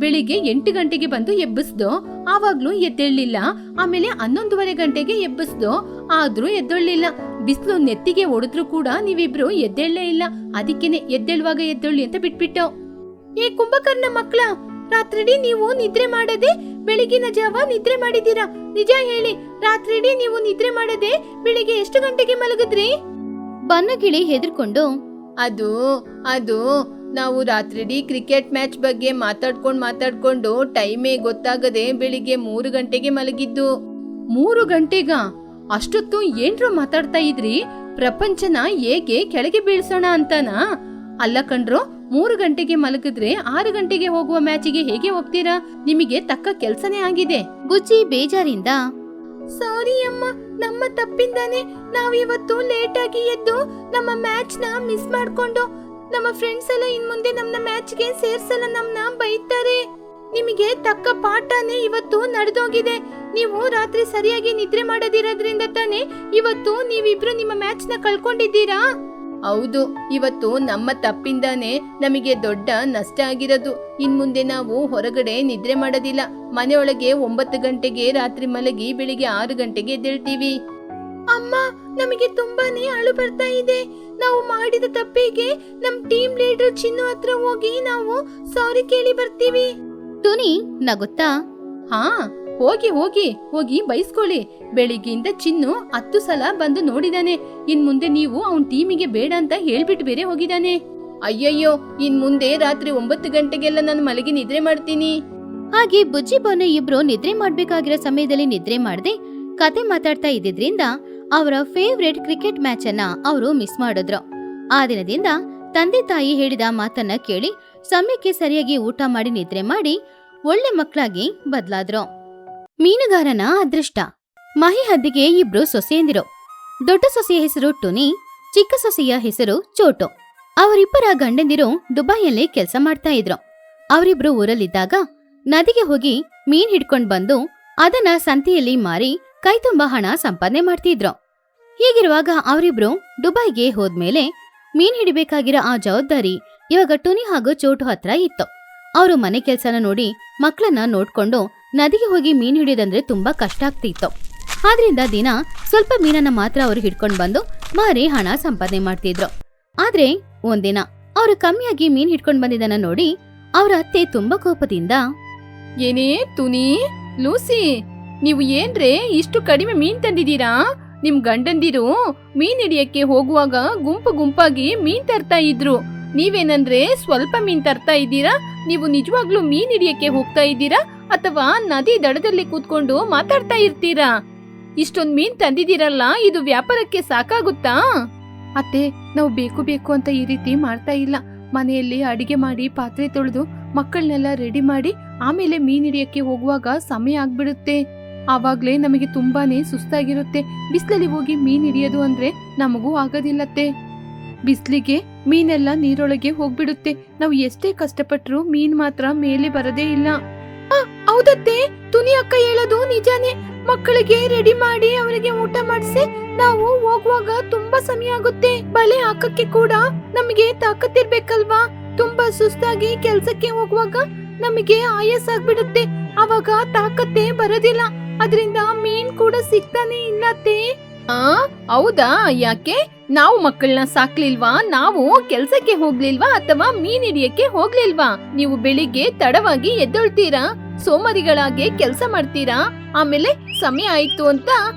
ಬೆಳಿಗ್ಗೆ 8 ಗಂಟೆಗೆ ಬಂದು ಎಬ್ಬಿಸ್ದೋ, ಆವಾಗ್ಲೂ ಎದ್ದೇಳಲಿಲ್ಲ. ಆಮೇಲೆ 11:30 ಗಂಟೆಗೆ ಎಬ್ಬಿಸ್ದೋ, ಆದ್ರೂ ಎದ್ದೇಳಲಿಲ್ಲ. ಬಿಸಿಲು ನೆತ್ತಿಗೆ ಹೊಡೆದ್ರು ಕೂಡ ನೀವಿಬ್ರು ಎದ್ದೇಳಲೇ ಇಲ್ಲ. ಅದಕ್ಕೇನೆ ಎದ್ದೇಳುವಾಗ ಎದ್ದೇಳಿ ಅಂತ ಬಿಟ್ಬಿಟ್ಟೋ. ಏ ಕುಂಭಕರ್ಣ ಮಕ್ಕಳ, ರಾತ್ರಿಡೀ ನೀವು ನಿದ್ರೆ ಮಾಡದೆ ಬೆಳಗಿನ ಜಾವ ನಿದ್ರೆ ಮಾಡಿದೀರಾ? ನಿಜ ಹೇಳಿ, ರಾತ್ರಿಡೀ ನೀವು ನಿದ್ರೆ ಮಾಡದೆ ಬೆಳಿಗ್ಗೆ ಎಷ್ಟು ಗಂಟೆಗೆ ಮಲಗಿದ್ರಿ? ಬನ್ನಗಿಳಿ ಹೆದರ್ಕೊಂಡು ಅದು ನಾವು ರಾತ್ರಿಡೀ ಕ್ರಿಕೆಟ್ ಮ್ಯಾಚ್ ಬಗ್ಗೆ ಮಾತಾಡ್ಕೊಂಡು ಟೈಮೇ ಗೊತ್ತಾಗದೆ ಬೆಳಿಗ್ಗೆ 3 ಗಂಟೆಗೆ ಮಲಗಿದ್ದು. 3 ಗಂಟೆಗ? ಅಷ್ಟೊತ್ತು ಏನ್ರೋ ಮಾತಾಡ್ತಾ ಇದ್ರಿ? ಪ್ರಪಂಚನ ಹೇಗೆ ಕೆಳಗೆ ಬೀಳ್ಸೋಣ ಅಂತನಾ? ಅಲ್ಲ ಕಣ್ರೋ, 3 ಗಂಟೆಗೆ ಮಲಗಿದ್ರೆ 6 ಗಂಟೆಗೆ ಹೋಗುವ ಮ್ಯಾಚಿಗೆ ಹೇಗೆ ಹೋಗ್ತೀರಾ? ನಿಮಗೆ ತಕ್ಕ ಕೆಲ್ಸನೇ ಆಗಿದೆ. ಬುಜ್ಜಿ ಬೇಜಾರಿಂದ ಸಾರಿ ಅಮ್ಮ, ನಮ್ಮ ತಪ್ಪಿಂದಾನೆ ನಾವಿವತ್ತು ಲೇಟ್ ಆಗಿ ಎದ್ದು ನಮ್ಮ ಮ್ಯಾಚ್ ನ ಮಿಸ್ ಮಾಡ್ಕೊಂಡು ನಮ್ಮ ಫ್ರೆಂಡ್ಸ್ ಎಲ್ಲ ಇನ್ ಮುಂದೆ ನಮ್ನ ಮ್ಯಾಚ್ ಗೆ ಸೇರ್ಸಲ್ಲ, ನಮ್ನ ಬೈತಾರೆ. ನಿಮಗೆ ತಕ್ಕ ಪಾಠನೇ ಇವತ್ತು ನಡೆದೋಗಿದೆ. ನೀವು ರಾತ್ರಿ ಸರಿಯಾಗಿ ನಿದ್ರೆ ಮಾಡದಿರೋದ್ರಿಂದ ತಾನೇ ಇವತ್ತು ನೀವಿಬ್ರು ನಿಮ್ಮ ಮ್ಯಾಚ್ ನ ಕಳ್ಕೊಂಡಿದ್ದೀರಾ. ಹೌದು, ಇವತ್ತು ನಮ್ಮ ತಪ್ಪಿಂದಾನೆ ನಮಗೆ ದೊಡ್ಡ ನಷ್ಟ ಆಗಿರೋದು. ಇನ್ ಮುಂದೆ ನಾವು ಹೊರಗಡೆ ನಿದ್ರೆ ಮಾಡೋದಿಲ್ಲ. ಮನೆಯೊಳಗೆ 9 ಗಂಟೆಗೆ ರಾತ್ರಿ ಮಲಗಿ ಬೆಳಿಗ್ಗೆ 6 ಗಂಟೆಗೆ ಎದ್ದೇಳ್ತೀವಿ. ಅಮ್ಮ, ನಮಗೆ ತುಂಬಾನೇ ಅಳು ಬರ್ತಾ ಇದೆ. ನಾವು ಮಾಡಿದ ತಪ್ಪಿಗೆ ನಮ್ ಟೀಮ್ ಲೀಡರ್ ಚಿನ್ನು ಹತ್ರ ಹೋಗಿ ನಾವು ಸಾರಿ ಕೇಳಿ ಬರ್ತೀವಿ. ಟುನಿ ನಗುತ್ತಾ ಹಾ, ಹೋಗಿ ಬೈಸ್ಕೊಳ್ಳಿ. ಬೆಳಿಗ್ಗೆಯಿಂದ ಚಿನ್ನು 10 ಸಲ ಬಂದು ನೋಡಿದಾನೆ. ಇನ್ ಮುಂದೆ ನೀವು ಅವನ್ ಟೀಮಿಗೆ ಬೇಡ ಅಂತ ಹೇಳ್ಬಿಟ್ಟು ಬೇರೆ ಹೋಗಿದಾನೆ. ಅಯ್ಯಯ್ಯೋ, ಇನ್ ಮುಂದೆ ರಾತ್ರಿ 9 ಗಂಟೆಗೆಲ್ಲ ನಾನು ಮಲಗಿ ನಿದ್ರೆ ಮಾಡ್ತೀನಿ. ಹಾಗೆ ಬುಜ್ಜಿ ಬನ್ನು ಇಬ್ರು ನಿದ್ರೆ ಮಾಡ್ಬೇಕಾಗಿರೋ ಸಮಯದಲ್ಲಿ ನಿದ್ರೆ ಮಾಡದೆ ಕತೆ ಮಾತಾಡ್ತಾ ಇದ್ದಿದ್ರಿಂದ ಅವರ ಫೇವ್ರೆಟ್ ಕ್ರಿಕೆಟ್ ಮ್ಯಾಚ್ ಅನ್ನ ಅವರು ಮಿಸ್ ಮಾಡಿದ್ರು. ಆ ದಿನದಿಂದ ತಂದೆ ತಾಯಿ ಹೇಳಿದ ಮಾತನ್ನ ಕೇಳಿ ಸಮಯಕ್ಕೆ ಸರಿಯಾಗಿ ಊಟ ಮಾಡಿ ನಿದ್ರೆ ಮಾಡಿ ಒಳ್ಳೆ ಮಕ್ಕಳಾಗಿ ಬದಲಾದ್ರು. ಮೀನುಗಾರನ ಅದೃಷ್ಟ. ಮಹಿ ಹದ್ದಿಗೆ ಇಬ್ರು ಸೊಸೆಯಂದಿರು. ದೊಡ್ಡ ಸೊಸೆಯ ಹೆಸರು ಟುನಿ, ಚಿಕ್ಕ ಸೊಸೆಯ ಹೆಸರು ಚೋಟು. ಅವರಿಬ್ಬರ ಗಂಡಂದಿರು ದುಬೈಯಲ್ಲಿ ಕೆಲಸ ಮಾಡ್ತಾ ಇದ್ರು. ಅವರಿಬ್ರು ಊರಲ್ಲಿದ್ದಾಗ ನದಿಗೆ ಹೋಗಿ ಮೀನ್ ಹಿಡ್ಕೊಂಡ್ ಬಂದು ಅದನ್ನ ಸಂತೆಯಲ್ಲಿ ಮಾರಿ ಕೈ ತುಂಬಾ ಹಣ ಸಂಪಾದನೆ ಮಾಡ್ತಿದ್ರು. ಹೀಗಿರುವಾಗ ಅವರಿಬ್ರು ದುಬೈಗೆ ಹೋದ್ಮೇಲೆ ಮೀನ್ ಹಿಡಿಬೇಕಾಗಿರೋ ಆ ಜವಾಬ್ದಾರಿ ಇವಾಗ ಟುನಿ ಹಾಗೂ ಚೋಟು ಹತ್ರ ಇತ್ತು. ಅವರು ಮನೆ ಕೆಲ್ಸನ ನೋಡಿ ಮಕ್ಕಳನ್ನ ನೋಡ್ಕೊಂಡು ನದಿಗೆ ಹೋಗಿ ಮೀನ್ ಹಿಡಿಯೋದಂದ್ರೆ ತುಂಬಾ ಕಷ್ಟ ಆಗ್ತಿತ್ತು. ಆದ್ರಿಂದ ದಿನ ಸ್ವಲ್ಪ ಮೀನನ್ನ ಮಾತ್ರ ಅವರು ಹಿಡ್ಕೊಂಡ್ ಬಂದು ಮಾರಿ ಹಣ ಸಂಪಾದನೆ ಮಾಡ್ತಿದ್ರು. ಆದ್ರೆ ಒಂದಿನ ಅವರು ಕಮ್ಮಿಯಾಗಿ ಮೀನ್ ಹಿಡ್ಕೊಂಡ್ ಬಂದಿದ್ದನ್ನ ನೋಡಿ ಅವ್ರ ಅತ್ತೆ ತುಂಬಾ ಕೋಪದಿಂದ ಏನೇ ತುನಿ, ಲೂಸಿ, ನೀವು ಏನ್ರೇ ಇಷ್ಟು ಕಡಿಮೆ ಮೀನ್ ತಂದಿದ್ದೀರಾ? ನಿಮ್ ಗಂಡಂದಿರು ಮೀನ್ ಹಿಡಿಯಕ್ಕೆ ಹೋಗುವಾಗ ಗುಂಪಾಗಿ ಮೀನ್ ತರ್ತಾ ಇದ್ರು. ನೀವೇನಂದ್ರೆ ಸ್ವಲ್ಪ ಮೀನ್ ತರ್ತಾ ಇದ್ದೀರಾ? ನೀವು ನಿಜವಾಗ್ಲೂ ಮೀನ್ ಹಿಡಿಯಕ್ಕೆ ಹೋಗ್ತಾ ಇದ್ದೀರಾ ಅಥವಾ ನದಿ ದಡದಲ್ಲಿ ಕೂತ್ಕೊಂಡು ಮಾತಾಡ್ತಾ ಇರ್ತೀರಾ? ಇಷ್ಟೊಂದ್ ಮೀನ್ ತಂದಿದ್ದೀರಲ್ಲ, ಇದು ವ್ಯಾಪಾರಕ್ಕೆ ಸಾಕಾಗುತ್ತಾ? ಅತ್ತೆ, ನಾವು ಬೇಕು ಅಂತ ಈ ರೀತಿ ಮಾಡ್ತಾ ಇಲ್ಲ. ಮನೆಯಲ್ಲಿ ಅಡಿಗೆ ಮಾಡಿ ಪಾತ್ರೆ ತೊಳೆದು ಮಕ್ಕಳನ್ನೆಲ್ಲ ರೆಡಿ ಮಾಡಿ ಆಮೇಲೆ ಮೀನ್ ಹಿಡಿಯಕ್ಕೆ ಹೋಗುವಾಗ ಸಮಯ ಆಗ್ಬಿಡುತ್ತೆ. ಆವಾಗ್ಲೇ ನಮಗೆ ತುಂಬಾನೇ ಸುಸ್ತಾಗಿರುತ್ತೆ. ಬಿಸ್ಲಲ್ಲಿ ಹೋಗಿ ಮೀನ್ ಹಿಡಿಯೋದು ಅಂದ್ರೆ ನಮಗೂ ಆಗೋದಿಲ್ಲತ್ತೆ. ಬಿಸ್ಲಿಗೆ ಮೀನೆಲ್ಲ ನೀರೊಳಗೆ ಹೋಗ್ಬಿಡುತ್ತೆ. ನಾವು ಎಷ್ಟೇ ಕಷ್ಟಪಟ್ರು ಮೀನ್ ಮಾತ್ರ ಮೇಲೆ ಬರದೇ ಇಲ್ಲ. ಹೌದತ್ತೆ, ತುನಿ ಅಕ್ಕ ಹೇಳೋದು ನಿಜಾನೇ. ಮಕ್ಕಳಿಗೆ ರೆಡಿ ಮಾಡಿ ಅವರಿಗೆ ಊಟ ಮಾಡಿಸಿ ನಾವು ಹೋಗುವಾಗ ತುಂಬಾ ಸಮಯ ಆಗುತ್ತೆ. ಬಲೆ ಹಾಕಕ್ಕೆ ಕೂಡ ನಮಗೆ ತಾಕತ್ತಿರ್ಬೇಕಲ್ವಾ? ತುಂಬಾ ಸುಸ್ತಾಗಿ ಕೆಲ್ಸಕ್ಕೆ ಹೋಗುವಾಗ ನಮಗೆ ಆಯಾಸ ಆಗ್ಬಿಡುತ್ತೆ. ಅವಾಗ ತಾಕತ್ತೇ ಬರೋದಿಲ್ಲ. ಅದರಿಂದ ಮೀನ್ ಕೂಡ ಸಿಗ್ತಾನೆ ಇಲ್ಲತ್ತೆ. ಹೌದಾ? ಯಾಕೆ ನಾವು ಮಕ್ಕಳನ್ನ ಸಾಕ್ಲಿಲ್ವಾ? ನಾವು ಕೆಲ್ಸಕ್ಕೆ ಹೋಗ್ಲಿಲ್ವಾ ಅಥವಾ ಮೀನ್ ಹಿಡಿಯಕ್ಕೆ ಹೋಗ್ಲಿಲ್ವಾ? ನೀವು ಬೆಳಿಗ್ಗೆ ತಡವಾಗಿ ಎದ್ದೊಳ್ತೀರಾ, ಸೋಮಾರಿಗಳಾಗಿ ಕೆಲ್ಸ ಮಾಡ್ತೀರಾ, ಆಮೇಲೆ ಸಮಯ ಆಯ್ತು ಅಂತ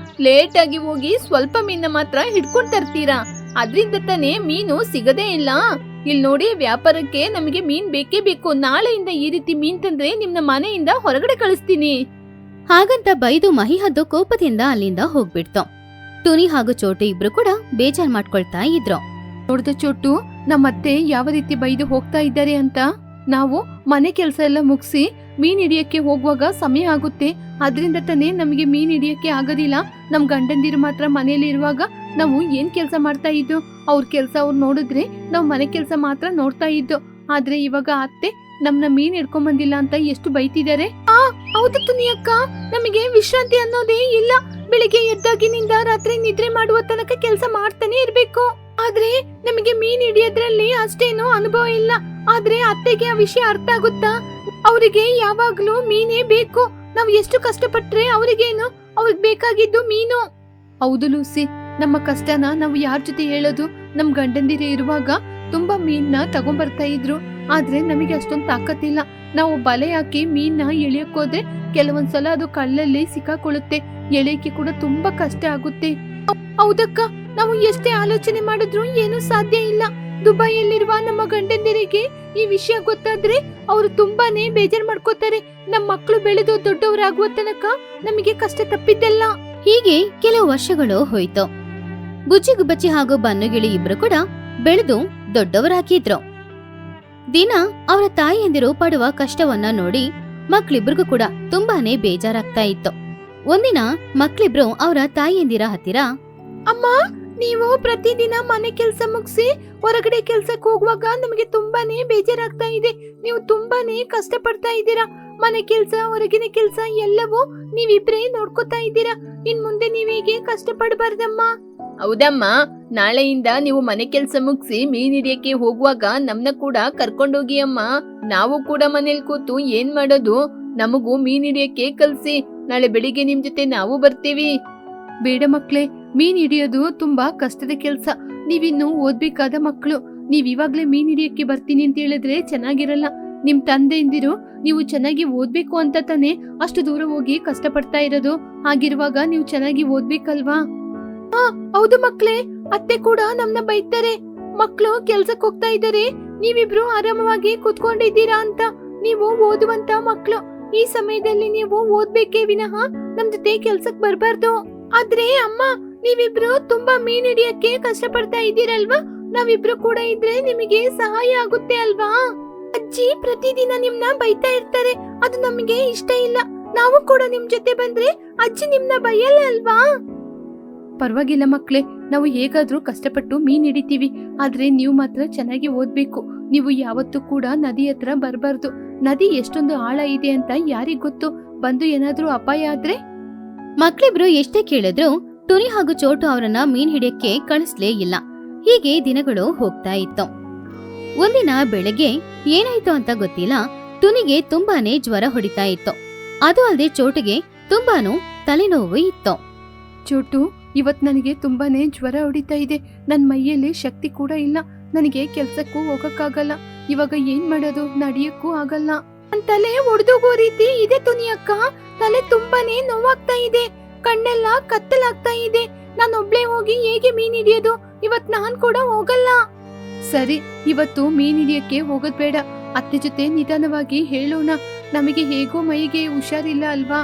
ಲೇಟ್ ಆಗಿ ಹೋಗಿ ಸ್ವಲ್ಪ ಮೀನ ಮಾತ್ರ ಹಿಡ್ಕೊಂಡ್ ತರ್ತೀರಾ. ಅದ್ರಿಂದ ತಾನೇ ಮೀನು ಸಿಗದೇ ಇಲ್ಲ. ಇಲ್ಲಿ ನೋಡಿ, ವ್ಯಾಪಾರಕ್ಕೆ ನಮಗೆ ಮೀನ್ ಬೇಕೇ ಬೇಕು. ನಾಳೆಯಿಂದ ಈ ರೀತಿ ಮೀನ್ ತಂದ್ರೆ ನಿಮ್ನ ಮನೆಯಿಂದ ಹೊರಗಡೆ ಕಳಿಸ್ತೀನಿ. ಹಾಗಂತ ಬೈದು ಮಹಿಹದ್ದು ಕೋಪದಿಂದ ಅಲ್ಲಿಂದ ಹೋಗ್ಬಿಡ್ತು. ಟುನಿ ಹಾಗೂ ಚೋಟು ಇಬ್ರು ಕೂಡ ಬೇಜಾರ್ ಮಾಡ್ಕೊಳ್ತಾ ಇದ್ರು. ನೋಡ್ದ ಚೋಟು, ನಮ್ಮತ್ತೆ ಯಾವ ರೀತಿ ಬೈದು ಹೋಗ್ತಾ ಇದ್ದಾರೆ ಅಂತ. ನಾವು ಮನೆ ಕೆಲಸ ಎಲ್ಲ ಮುಗಿಸಿ ಮೀನ್ ಹಿಡಿಯಕ್ಕೆ ಹೋಗುವಾಗ ಸಮಯ ಆಗುತ್ತೆ. ಅದ್ರಿಂದ ತಾನೇ ನಮಗೆ ಮೀನ್ ಹಿಡಿಯಕ್ಕೆ ಆಗೋದಿಲ್ಲ. ನಮ್ ಗಂಡಂದಿರು ಮಾತ್ರ ಮನೇಲಿ ಇರುವಾಗ ನಾವು ಏನ್ ಕೆಲಸ ಮಾಡ್ತಾ ಇದ್ದು, ಅವ್ರ ಕೆಲ್ಸ ಅವ್ರು ನೋಡಿದ್ರೆ ನಾವ್ ಮನೆ ಕೆಲ್ಸ ಮಾತ್ರ ನೋಡ್ತಾ ಇದ್ದು. ಆದ್ರೆ ಇವಾಗ ಅತ್ತೆ ನಮ್ನ ಮೀನ್ ಹಿಡ್ಕೊಂಡ್ ಬಂದಿಲ್ಲ ಅಂತ ಎಷ್ಟು ಬೈತಿದ್ದಾರೆ. ಹೌದು ತುನಿ ಅಕ್ಕ, ನಮಗೆ ವಿಶ್ರಾಂತಿ ಅನ್ನೋದೇ ಇಲ್ಲ. ಬೆಳಿಗ್ಗೆ ಎದ್ದಾಗಿನಿಂದ ರಾತ್ರಿ ನಿದ್ರೆ ಮಾಡುವ ತನಕ ಕೆಲಸ ಮಾಡ್ತಾನೆ ಇರ್ಬೇಕು. ಆದ್ರೆ ನಮಗೆ ಮೀನ್ ಹಿಡಿಯೋದ್ರಲ್ಲಿ ಅಷ್ಟೇನು ಅನುಭವ ಇಲ್ಲ. ಆದ್ರೆ ಅತ್ತೆಗೆ ಆ ವಿಷಯ ಅರ್ಥ ಆಗುತ್ತಾ? ಅವರಿಗೆ ಯಾವಾಗ್ಲೂ ಮೀನೇ ಬೇಕು. ನಾವ್ ಎಷ್ಟು ಕಷ್ಟಪಟ್ರೆ ಅವ್ರಿಗೇನು, ಅವ್ರಿಗೆ ಬೇಕಾಗಿದ್ದು ಮೀನು. ಹೌದು ಲೂಸಿ, ನಮ್ಮ ಕಷ್ಟನ ನಾವು ಯಾರ ಜೊತೆ ಹೇಳೋದು? ನಮ್ ಗಂಡಂದಿರು ಇರುವಾಗ ತುಂಬಾ ಮೀನ್ನ ತಗೊಂಡ್ಬರ್ತಾ ಇದ್ರು. ಆದ್ರೆ ನಮಗೆ ಅಷ್ಟೊಂದು ತಾಕತ್ತಿಲ್ಲ. ನಾವು ಬಲೆ ಹಾಕಿ ಮೀನ್ನ ಎಳೆಯೋಕೋದ್ರೆ ಕೆಲವೊಂದ್ಸಲ ಅದು ಕಳ್ಳಲ್ಲಿ ಸಿಕ್ಕಾಕೊಳ್ಳುತ್ತೆ. ಎಳೆಯಕ್ಕೆ ಕೂಡ ತುಂಬಾ ಕಷ್ಟ ಆಗುತ್ತೆ. ಹೌದಕ್ಕ, ನಾವು ಎಷ್ಟೇ ಆಲೋಚನೆ ಮಾಡಿದ್ರು ಏನೂ ಸಾಧ್ಯ ಇಲ್ಲ. ದುಬೈಯಲ್ಲಿರುವ ನಮ್ಮ ಗಂಡಂದಿರಿಗೆ ಈ ವಿಷಯ ಗೊತ್ತಾದ್ರೆ ಅವರು ತುಂಬಾನೇ ಬೇಜಾರ್ ಮಾಡ್ಕೋತಾರೆ. ನಮ್ಮ ಮಕ್ಕಳು ಬೆಳೆದು ದೊಡ್ಡವರಾಗುವ ತನಕ ನಮಗೆ ಕಷ್ಟ ತಪ್ಪಿದ್ದಲ್ಲ. ಹೀಗೆ ಕೆಲವು ವರ್ಷಗಳು ಹೋಯ್ತು. ಬುಜ್ಜಿ ಗುಬ್ಬಚ್ಚಿ ಹಾಗೂ ಬನ್ನುಗಿಳಿ ಇಬ್ರು ಕೂಡ ಬೆಳೆದು ದೊಡ್ಡವರಾಗಿದ್ರು. ದಿನ ಅವರ ತಾಯಿಯಂದಿರು ಪಡುವ ಕಷ್ಟವನ್ನ ನೋಡಿ ಮಕ್ಳಿಬ್ರಿಗೂ ಕೂಡ ತುಂಬಾನೇ ಬೇಜಾರಾಗ್ತಾ ಇತ್ತು. ಒಂದಿನ ಮಕ್ಳಿಬ್ರು ಅವರ ತಾಯಿಯಂದಿರ ಹತ್ತಿರ, ಅಮ್ಮ, ನೀವು ಪ್ರತಿದಿನ ಮನೆ ಕೆಲಸ ಮುಗಿಸಿ ಹೊರಗಡೆ ಕೆಲ್ಸಕ್ಕೆ ಹೋಗುವಾಗ ನಮಗೆ ತುಂಬಾನೇ ಬೇಜಾರಾಗ್ತಾ ಇದೆ. ನೀವು ತುಂಬಾನೇ ಕಷ್ಟ ಪಡ್ತಾ ಇದ್ದೀರಾ. ಮನೆ ಕೆಲ್ಸ, ಹೊರಗಿನ ಕೆಲ್ಸ ಎಲ್ಲವೂ ನೀವಿಬ್ರೇ ನೋಡ್ಕೋತಾ ಇದ್ದೀರಾ. ಇನ್ ಮುಂದೆ ನೀವೀಗೆ ಕಷ್ಟ ಪಡಬಾರ್ದಮ್ಮ. ಹೌದಮ್ಮ, ನಾಳೆಯಿಂದ ನೀವು ಮನೆ ಕೆಲ್ಸ ಮುಗಿಸಿ ಮೀನ್ ಹಿಡಿಯಕ್ಕೆ ಹೋಗುವಾಗ ನಮ್ನ ಕೂಡ ಕರ್ಕೊಂಡೋಗಿ ಅಮ್ಮ. ನಾವು ಕೂಡ ಮನೇಲಿ ಕೂತು ಏನ್ ಮಾಡೋದು? ನಮಗೂ ಮೀನ್ ಹಿಡಿಯಕ್ಕೆ ಕಲ್ಸಿ. ನಾಳೆ ಬೆಳಿಗ್ಗೆ ನಿಮ್ ಜೊತೆ ನಾವು ಬರ್ತೀವಿ. ಬೇಡ ಮಕ್ಳೇ, ಮೀನ್ ಹಿಡಿಯೋದು ತುಂಬಾ ಕಷ್ಟದ ಕೆಲ್ಸ. ನೀವಿನ್ನು ಓದ್ಬೇಕಾದ ಮಕ್ಕಳು. ನೀವ್ ಇವಾಗ್ಲೇ ಮೀನ್ ಹಿಡಿಯಕ್ಕೆ ಬರ್ತೀನಿ ಅಂತ ಹೇಳಿದ್ರೆ ಚೆನ್ನಾಗಿರಲ್ಲ. ನಿಮ್ ತಂದೆಯಿಂದಿರು ನೀವು ಚೆನ್ನಾಗಿ ಓದ್ಬೇಕು ಅಂತ ತಾನೇ ಅಷ್ಟು ದೂರ ಹೋಗಿ ಕಷ್ಟ ಪಡ್ತಾ ಇರೋದು. ಹಾಗಿರುವಾಗ ನೀವು ಚೆನ್ನಾಗಿ ಓದ್ಬೇಕಲ್ವಾ? ಹೌದು ಮಕ್ಳೇ, ಅತ್ತೆ ಕೂಡ ನಮ್ನ ಬೈತಾರೆ. ಮಕ್ಳು ಕೆಲ್ಸಕ್ಕೆ ಹೋಗ್ತಾ ಇದ್ದಾರೆ, ನೀವಿಬ್ರು ಆರಾಮವಾಗಿ ಕೂತ್ಕೊಂಡಿದ್ದೀರಾ ಅಂತ. ನೀವು ಓದುವಂತ ಮಕ್ಳು. ಈ ಸಮಯದಲ್ಲಿ ನೀವು ಓದ್ಬೇಕೇ ವಿನಃ ನಮ್ ಜೊತೆ ಕೆಲ್ಸಕ್ ಬರ್ಬಾರ್ದು. ಆದ್ರೆ ಅಮ್ಮ, ನೀವಿಬ್ರು ತುಂಬಾ ಮೀನ್ ಹಿಡಿಯಕ್ಕೆ ಕಷ್ಟ ಪಡ್ತಾ ಇದ್ದೀರಲ್ವಾ? ನಾವಿಬ್ರು ಕೂಡ ಇದ್ರೆ ನಿಮಗೆ ಸಹಾಯ ಆಗುತ್ತೆ ಅಲ್ವಾ? ಅಜ್ಜಿ ಪ್ರತಿದಿನ ನಿಮ್ನ ಬೈತಾ ಇರ್ತಾರೆ, ಅದು ನಮಗೆ ಇಷ್ಟ ಇಲ್ಲ. ನಾವು ಕೂಡ ನಿಮ್ ಜೊತೆ ಬಂದ್ರೆ ಅಜ್ಜಿ ನಿಮ್ನ ಬೈಯಲ್ಲ ಅಲ್ವಾ? ಪರವಾಗಿಲ್ಲ ಮಕ್ಳೇ, ನಾವು ಹೇಗಾದ್ರೂ ಕಷ್ಟಪಟ್ಟು ಮೀನ್ ಹಿಡಿತೀವಿ. ಆದ್ರೆ ನೀವು ಮಾತ್ರ ಚೆನ್ನಾಗಿ ಓದ್ಬೇಕು. ನೀವು ಯಾವತ್ತೂ ಕೂಡ ನದಿ ಹತ್ರ ಬರ್ಬಾರ್ದು. ನದಿ ಎಷ್ಟೊಂದು ಆಳ ಇದೆ ಅಂತ ಯಾರಿಗ್ ಗೊತ್ತು? ಬಂದು ಏನಾದ್ರೂ ಅಪಾಯ ಆದ್ರೆ? ಮಕ್ಳಿಬ್ರು ಎಷ್ಟೇ ಕೇಳಿದ್ರು ಟುನಿ ಹಾಗೂ ಚೋಟು ಅವರನ್ನ ಮೀನ್ ಹಿಡಿಯಕ್ಕೆ ಕಳಿಸ್ಲೇ ಇಲ್ಲ. ಹೀಗೆ ದಿನಗಳು ಹೋಗ್ತಾ ಇತ್ತು. ಒಂದಿನ ಬೆಳಗ್ಗೆ ಏನಾಯ್ತು ಅಂತ ಗೊತ್ತಿಲ್ಲ, ಟುನಿಗೆ ತುಂಬಾನೇ ಜ್ವರ ಹೊಡಿತಾ ಇತ್ತು. ಅದು ಅಲ್ಲದೆ ಚೋಟಿಗೆ ತುಂಬಾನು ತಲೆನೋವು ಇತ್ತು. ಚೋಟು, ಇವತ್ ನನಗೆ ತುಂಬಾನೇ ಜ್ವರ ಹೊಡಿತಾ ಇದೆ. ನನ್ ಮೈಯಲ್ಲಿ ಶಕ್ತಿ ಕೂಡ ಇಲ್ಲ. ನನಗೆ ಕೆಲ್ಸಕ್ಕೂ ಹೋಗಕ್ಕಾಗಲ್ಲ. ಇವಾಗ ಏನ್ ಮಾಡೋದು? ನಡಿಯಕ್ಕೂ ಆಗಲ್ಲ. ನನ್ ತಲೆ ಒಡೆದೋಗೋ ರೀತಿ ಇದೆ ತುನಿ ಅಕ್ಕ. ತಲೆ ತುಂಬಾನೇ ನೋವಾಗ್ತಾ ಇದೆ. ಕಣ್ಣೆಲ್ಲ ಕತ್ತಲಾಗ್ತಾ ಇದೆ. ನಾನೊಬ್ಳೆ ಹೋಗಿ ಹೇಗೆ ಮೀನ್ ಹಿಡಿಯೋದು? ಇವತ್ ನಾನ್ ಕೂಡ ಹೋಗಲ್ಲ. ಸರಿ, ಇವತ್ತು ಮೀನ್ ಹಿಡಿಯಕ್ಕೆ ಹೋಗೋದ್ ಬೇಡ. ಅತ್ತೆ ಜೊತೆ ನಿಧಾನವಾಗಿ ಹೇಳೋಣ. ನಮಗೆ ಹೇಗೋ ಮೈಗೆ ಹುಷಾರಿಲ್ಲ ಅಲ್ವಾ?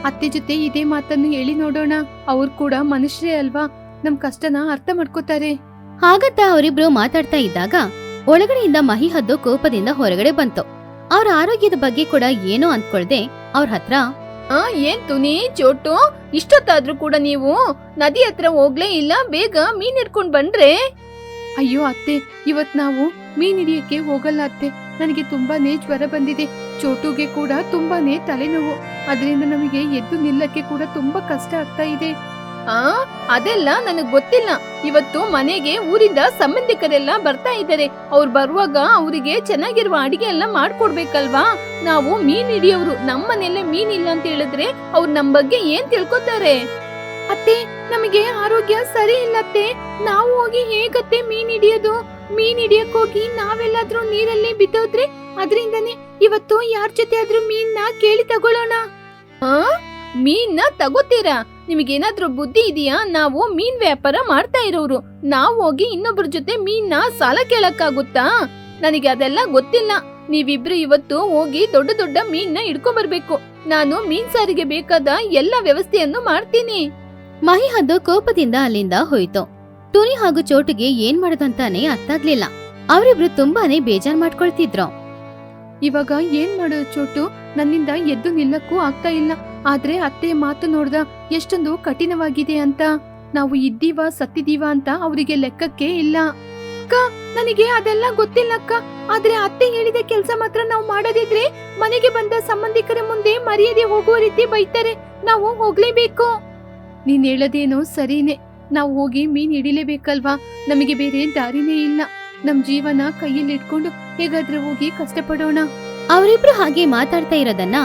ಅತ್ತೆ ಜೊತೆ ಇದೇ ಮಾತನ್ನು ಹೇಳಿ ನೋಡೋಣ. ಅವ್ರು ಕೂಡ ಮನುಷ್ಯರೇ ಅಲ್ವಾ? ನಮ್ ಕಷ್ಟನ ಅರ್ಥ ಮಾಡ್ಕೋತಾರೆ. ಹಾಗಂತ ಅವರಿಬ್ರು ಮಾತಾಡ್ತಾ ಇದ್ದಾಗ ಒಳಗಡೆಯಿಂದ ಮಹಿಹದ್ದು ಕೋಪದಿಂದ ಹೊರಗಡೆ ಬಂತು. ಅವ್ರ ಆರೋಗ್ಯದ ಬಗ್ಗೆ ಕೂಡ ಏನೋ ಅಂದ್ಕೊಳ್ದೆ ಅವ್ರ ಹತ್ರ, ಏನ್ ತುನಿ, ಚೋಟು, ಇಷ್ಟೊತ್ತಾದ್ರೂ ಕೂಡ ನೀವು ನದಿ ಹತ್ರ ಹೋಗ್ಲೇ ಇಲ್ಲ. ಬೇಗ ಮೀನ್ ಹಿಡ್ಕೊಂಡ್ ಬಂದ್ರೆ. ಅಯ್ಯೋ ಅತ್ತೆ, ಇವತ್ ನಾವು ಮೀನ್ ಹಿಡಿಯಕ್ಕೆ ಹೋಗಲ್ಲ ಅತ್ತೆ. ನನಗೆ ತುಂಬಾನೇ ಜ್ವರ ಬಂದಿದೆ. ಚೋಟುಗೆ ಕೂಡ ತುಂಬಾನೇ ತಲೆನೋವು. ಅದರಿಂದ ನಮಗೆ ಎದ್ದು ನಿಲ್ಲಕ್ಕೆ ಕೂಡ ತುಂಬಾ ಕಷ್ಟ ಆಗ್ತಾ ಇದೆ. ಅದೆಲ್ಲ ನನಗ್ ಗೊತ್ತಿಲ್ಲ. ಇವತ್ತು ಮನೆಗೆ ಊರಿಂದ ಸಂಬಂಧಿಕರೆಲ್ಲ ಬರ್ತಾ ಇದ್ದಾರೆ. ಅವ್ರು ಬರುವಾಗ ಅವರಿಗೆ ಚೆನ್ನಾಗಿರುವ ಅಡಿಗೆ ಎಲ್ಲ ಮಾಡ್ಕೊಡ್ಬೇಕಲ್ವಾ? ನಾವು ಮೀನ್ ಹಿಡಿಯೋರು, ನಮ್ಮನೆಲ್ಲೇ ಮೀನ್ ಇಲ್ಲ ಅಂತ ಹೇಳಿದ್ರೆ ಅವ್ರು ನಮ್ ಬಗ್ಗೆ ಏನ್ ತಿಳ್ಕೊತಾರೆ? ಅತ್ತೆ ನಮಗೆ ಆರೋಗ್ಯ ಸರಿ ಇಲ್ಲತ್ತೆ. ನಾವು ಹೋಗಿ ಹೇಗತ್ತೆ ಮೀನ್ ಹಿಡಿಯೋದು? ಮೀನ್ ಹಿಡಿಯಕ್ ಹೋಗಿ ನಾವೆಲ್ಲಾದ್ರೂ ನೀರಲ್ಲಿ ಬಿದ್ದೋದ್ರೆ ಅದ್ರಿಂದನೇ ಇವತ್ತು ಯಾರ ಜೊತೆ ಆದ್ರೂ ಮೀನ್ನ ಕೇಳಿ ತಗೊಳ್ಳೋಣ. ಮೀನ್ನ ತಗೋತೀರಾ? ನಿಮಗೇನಾದ್ರೂ ಬುದ್ಧಿ ಇದೆಯಾ? ನಾವು ಮೀನ್ ವ್ಯಾಪಾರ ಮಾಡ್ತಾ ಇರೋರು. ನಾವು ಹೋಗಿ ಇನ್ನೊಬ್ರ ಜೊತೆ ಮೀನ್ನ ಸಾಲ ಕೇಳಕ್ಕಾಗುತ್ತಾ? ನನಗೆ ಅದೆಲ್ಲ ಗೊತ್ತಿಲ್ಲ. ನೀವಿಬ್ರು ಇವತ್ತು ಹೋಗಿ ದೊಡ್ಡ ದೊಡ್ಡ ಮೀನ್ನ ಹಿಡ್ಕೊಂಡ್ ಬರ್ಬೇಕು. ನಾನು ಮೀನ್ ಸಾರಿಗೆ ಬೇಕಾದ ಎಲ್ಲ ವ್ಯವಸ್ಥೆಯನ್ನು ಮಾಡ್ತೀನಿ. ಮಹಿಹದ್ದು ಕೋಪದಿಂದ ಅಲ್ಲಿಂದ ಹೋಯ್ತು. ಟುನಿ ಹಾಗೂ ಚೋಟುಗೆ ಏನ್ ಮಾಡೋದಂತಾನೆ ಅರ್ಥ ಆಗ್ಲಿಲ್ಲ. ಅವರಿಬ್ರು ತುಂಬಾನೇ ಬೇಜಾರ್ ಮಾಡ್ಕೊಳ್ತಿದ್ರು. ಇವಾಗ ಏನ್ ಮಾಡೋದು ಚೋಟು? ನನ್ನಿಂದ ಎದ್ದು ನಿಲ್ಲಕ್ಕೂ ಆಗ್ತಾ ಇಲ್ಲ. ಆದ್ರೆ ಅತ್ತೆ ಮಾತು ನೋಡ್ದ ಎಷ್ಟೊಂದು ಕಠಿಣವಾಗಿದೆ ಅಂತ. ನಾವು ಇದ್ದೀವ ಸತ್ತಿದೀವ ಅಂತ ಅವರಿಗೆ ಲೆಕ್ಕಕ್ಕೆ ಇಲ್ಲ. ಅಕ್ಕ ನನಗೆ ಅದೆಲ್ಲ ಗೊತ್ತಿಲ್ಲಕ್ಕ. ಆದ್ರೆ ಅತ್ತೆ ಹೇಳಿದ ಕೆಲ್ಸ ಮಾತ್ರ ನಾವು ಮಾಡೋದಿದ್ರೆ ಮನೆಗೆ ಬಂದ ಸಂಬಂಧಿಕರ ಮುಂದೆ ಮರ್ಯಾದೆ ಹೋಗುವ ರೀತಿ ಬೈತಾರೆ. ನಾವು ಹೋಗ್ಲೇಬೇಕು. ನೀನ್ ಹೇಳೋದೇನೋ ಸರಿನೇ. ನಾವು ಹೋಗಿ ಮೀನ್ ಹಿಡಿಲೇಬೇಕಲ್ವಾ? ನಮಗೆ ಬೇರೆ ದಾರಿನೇ ಇಲ್ಲ. ನಮ್ ಜೀವನ ಕೈಯಲ್ಲಿ ಇಟ್ಕೊಂಡು ಹೇಗಾದ್ರೂ ಹೋಗಿ ಕಷ್ಟಪಡೋಣ. ಅವರಿಬ್ರು ಹಾಗೆ ಮಾತಾಡ್ತಾ ಇರೋದನ್ನ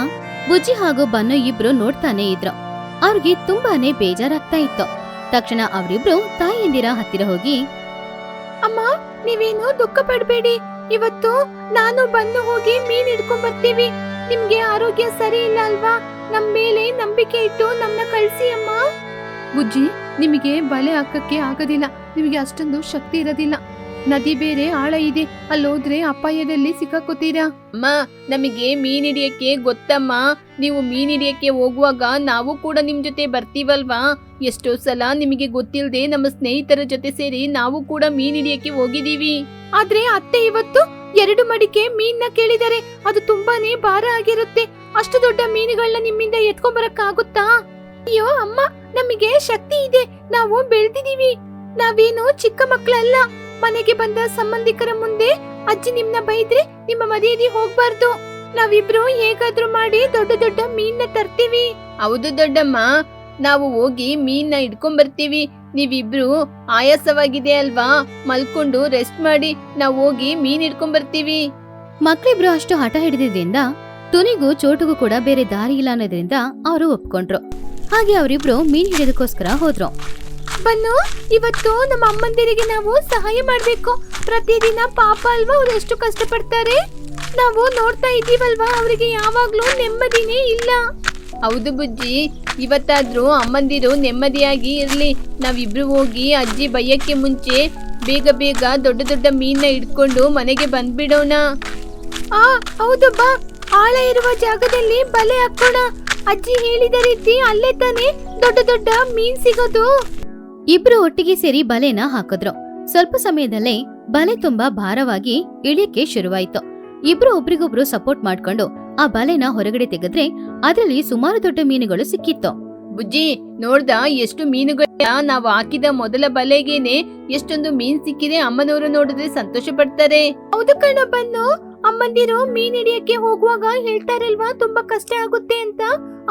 ಬುಜ್ಜಿ ಹಾಗೂ ಬನ್ನು ಇಬ್ರು ನೋಡ್ತಾನೆ ಇದ್ರು. ಅವ್ರಿಗೆ ತುಂಬಾನೇ ಬೇಜಾರಾಗ್ತಾ ಇತ್ತು. ತಕ್ಷಣ ಅವರಿಬ್ರು ತಾಯಿಯಂದಿರ ಹತ್ತಿರ ಹೋಗಿ, ಅಮ್ಮ ನೀವೇನು ದುಃಖ ಪಡ್ಬೇಡಿ. ಇವತ್ತು ನಾನು ಬನ್ನು ಹೋಗಿ ಮೀನ್ ಹಿಡ್ಕೊಂಡ್ ಬರ್ತೀವಿ. ನಿಮ್ಗೆ ಆರೋಗ್ಯ ಸರಿ ಇಲ್ಲ ಅಲ್ವಾ? ನಮ್ ಮೇಲೆ ನಂಬಿಕೆ ಇಟ್ಟು ನಮ್ನ ಕಳ್ಸಿ ಅಮ್ಮ. ಬುಜ್ಜಿ ನಿಮಗೆ ಬಲೆ ಹಾಕಕ್ಕೆ ಆಗೋದಿಲ್ಲ. ನಿಮಗೆ ಅಷ್ಟೊಂದು ಶಕ್ತಿ ಇರೋದಿಲ್ಲ. ನದಿ ಬೇರೆ ಆಳ ಇದೆ. ಅಲ್ಲೋದ್ರೆ ಅಪಾಯದಲ್ಲಿ ಸಿಕ್ಕಾಕೋತೀರಾ. ಅಮ್ಮ ನಮಗೆ ಮೀನ್ ಹಿಡಿಯಕ್ಕೆ ಗೊತ್ತಮ್ಮ. ನೀವು ಮೀನ್ ಹಿಡಿಯಕ್ಕೆ ಹೋಗುವಾಗ ನಾವು ಕೂಡ ನಿಮ್ ಜೊತೆ ಬರ್ತೀವಲ್ವಾ? ಎಷ್ಟೋ ಸಲ ನಿಮಗೆ ಗೊತ್ತಿಲ್ಲದೆ ನಮ್ಮ ಸ್ನೇಹಿತರ ಜೊತೆ ಸೇರಿ ನಾವು ಕೂಡ ಮೀನ್ ಹಿಡಿಯಕ್ಕೆ ಹೋಗಿದೀವಿ. ಆದ್ರೆ ಅತ್ತೆ ಇವತ್ತು 2 ಮಡಿಕೆ ಮೀನ್ನ ಕೇಳಿದರೆ ಅದು ತುಂಬಾನೇ ಭಾರ ಆಗಿರುತ್ತೆ. ಅಷ್ಟು ದೊಡ್ಡ ಮೀನುಗಳನ್ನ ನಿಮ್ಮಿಂದ ಎತ್ಕೊಂಡ್ ಬರಕ್ ಆಗುತ್ತಾ? ಅಯ್ಯೋ ಅಮ್ಮ ನಮಗೆ ಶಕ್ತಿ ಇದೆ. ನಾವು ಬೆಳ್ದಿದೀವಿ. ನಾವೇನು ಚಿಕ್ಕ ಮಕ್ಕಳಲ್ಲ. ಮನೆಗೆ ಬಂದ ಸಂಬಂಧಿಕರ ಮುಂದೆ ಅಜ್ಜಿ ನಿಮ್ನ ಬೈದ್ರೆ ನಿಮ್ಮ ಮರ್ಯಾದೆ ಹೋಗ್ಬಾರ್ದು. ನಾವಿಬ್ರು ಹೇಗಾದ್ರೂ ಮಾಡಿ ದೊಡ್ಡ ದೊಡ್ಡ ಮೀನ್ನ ತರ್ತೀವಿ. ಹೌದು ದೊಡ್ಡಮ್ಮ, ನಾವು ಹೋಗಿ ಮೀನ್ನ ಹಿಡ್ಕೊಂಡ್ ಬರ್ತೀವಿ. ನೀವಿಬ್ರು ಆಯಾಸವಾಗಿದೆ ಅಲ್ವಾ? ಮಲ್ಕೊಂಡು ರೆಸ್ಟ್ ಮಾಡಿ. ನಾವು ಹೋಗಿ ಮೀನ್ ಹಿಡ್ಕೊಂಡ್ ಬರ್ತೀವಿ. ಮಕ್ಳಿಬ್ರು ಅಷ್ಟು ಹಠ ಹಿಡಿದಿದ್ರಿಂದ ಟುನಿಗೂ ಚೋಟುಗೂ ಕೂಡ ಬೇರೆ ದಾರಿ ಇಲ್ಲ ಅನ್ನೋದ್ರಿಂದ ಅವರು ಒಪ್ಕೊಂಡ್ರು. ಹಾಗೆ ಅವರಿಬ್ರು ಮೀನ್ ಹಿಡಿಯೋದಕ್ಕೋಸ್ಕರ ಹೋದ್ರು. ಬನ್ನು ಇವತ್ತು ನಮ್ಮ ಅಮ್ಮಂದಿರಿಗೆ ನಾವು ಸಹಾಯ ಮಾಡ್ಬೇಕು. ಪ್ರತಿದಿನ ಪಾಪ ಅಲ್ವಾ, ಅವ್ರು ಎಷ್ಟು ಕಷ್ಟ ಪಡ್ತಾರೆ. ನಾವು ನೋಡ್ತಾ ಇದೀವಲ್ವಾ, ಅವರಿಗೆ ಯಾವಾಗ್ಲೂ ನೆಮ್ಮದಿನೇ ಇಲ್ಲ. ಹೌದು ಬುಜ್ಜಿ, ಇವತ್ತಾದ್ರೂ ಅಮ್ಮಂದಿರು ನೆಮ್ಮದಿಯಾಗಿ ಇರ್ಲಿ. ನಾವಿಬ್ರು ಹೋಗಿ ಅಜ್ಜಿ ಬೈಯಕ್ಕೆ ಮುಂಚೆ ಬೇಗ ಬೇಗ ದೊಡ್ಡ ದೊಡ್ಡ ಮೀನ್ನ ಹಿಡ್ಕೊಂಡು ಮನೆಗೆ ಬಂದ್ಬಿಡೋಣ. ಹೌದು ಬಾ. ಆಳ ಇರುವ ಜಾಗದಲ್ಲಿ ಬಲೆ ಹಾಕೋಣ. ಅಜ್ಜಿ ಹೇಳಿದ ರೀತಿ ಅಲ್ಲೇ ತಾನೇ ದೊಡ್ಡ ದೊಡ್ಡ ಮೀನ್ ಸಿಗೋದು. ಇಬ್ರು ಒಟ್ಟಿಗೆ ಸೇರಿ ಬಲೆನ ಹಾಕಿದ್ರು. ಸ್ವಲ್ಪ ಸಮಯದಲ್ಲೇ ಬಲೆ ತುಂಬಾ ಭಾರವಾಗಿ ಇಳಿಯಕ್ಕೆ ಶುರುವಾಯ್ತು. ಇಬ್ರು ಒಬ್ರಿಗೊಬ್ರು ಸಪೋರ್ಟ್ ಮಾಡ್ಕೊಂಡು ಆ ಬಲೆನ ಹೊರಗಡೆ ತೆಗೆದ್ರೆ ಅದರಲ್ಲಿ ಸುಮಾರು ದೊಡ್ಡ ಮೀನುಗಳು ಸಿಕ್ಕಿತ್ತು. ಬುಜ್ಜಿ ನೋಡ್ದ ಎಷ್ಟು ಮೀನುಗಳ ನಾವು ಹಾಕಿದ ಮೊದಲ ಬಲೆಗೇನೆ ಎಷ್ಟೊಂದು ಮೀನ್ ಸಿಕ್ಕಿದೆ. ಅಮ್ಮನವರು ನೋಡಿದ್ರೆ ಸಂತೋಷ ಪಡ್ತಾರೆ. ಹೌದು ಕಣ ಬನ್ನು. ಅಮ್ಮಂದಿರು ಮೀನ್ ಹಿಡಿಯಕ್ಕೆ ಹೋಗುವಾಗ ಹೇಳ್ತಾರಲ್ವಾ ತುಂಬಾ ಕಷ್ಟ ಆಗುತ್ತೆ ಅಂತ.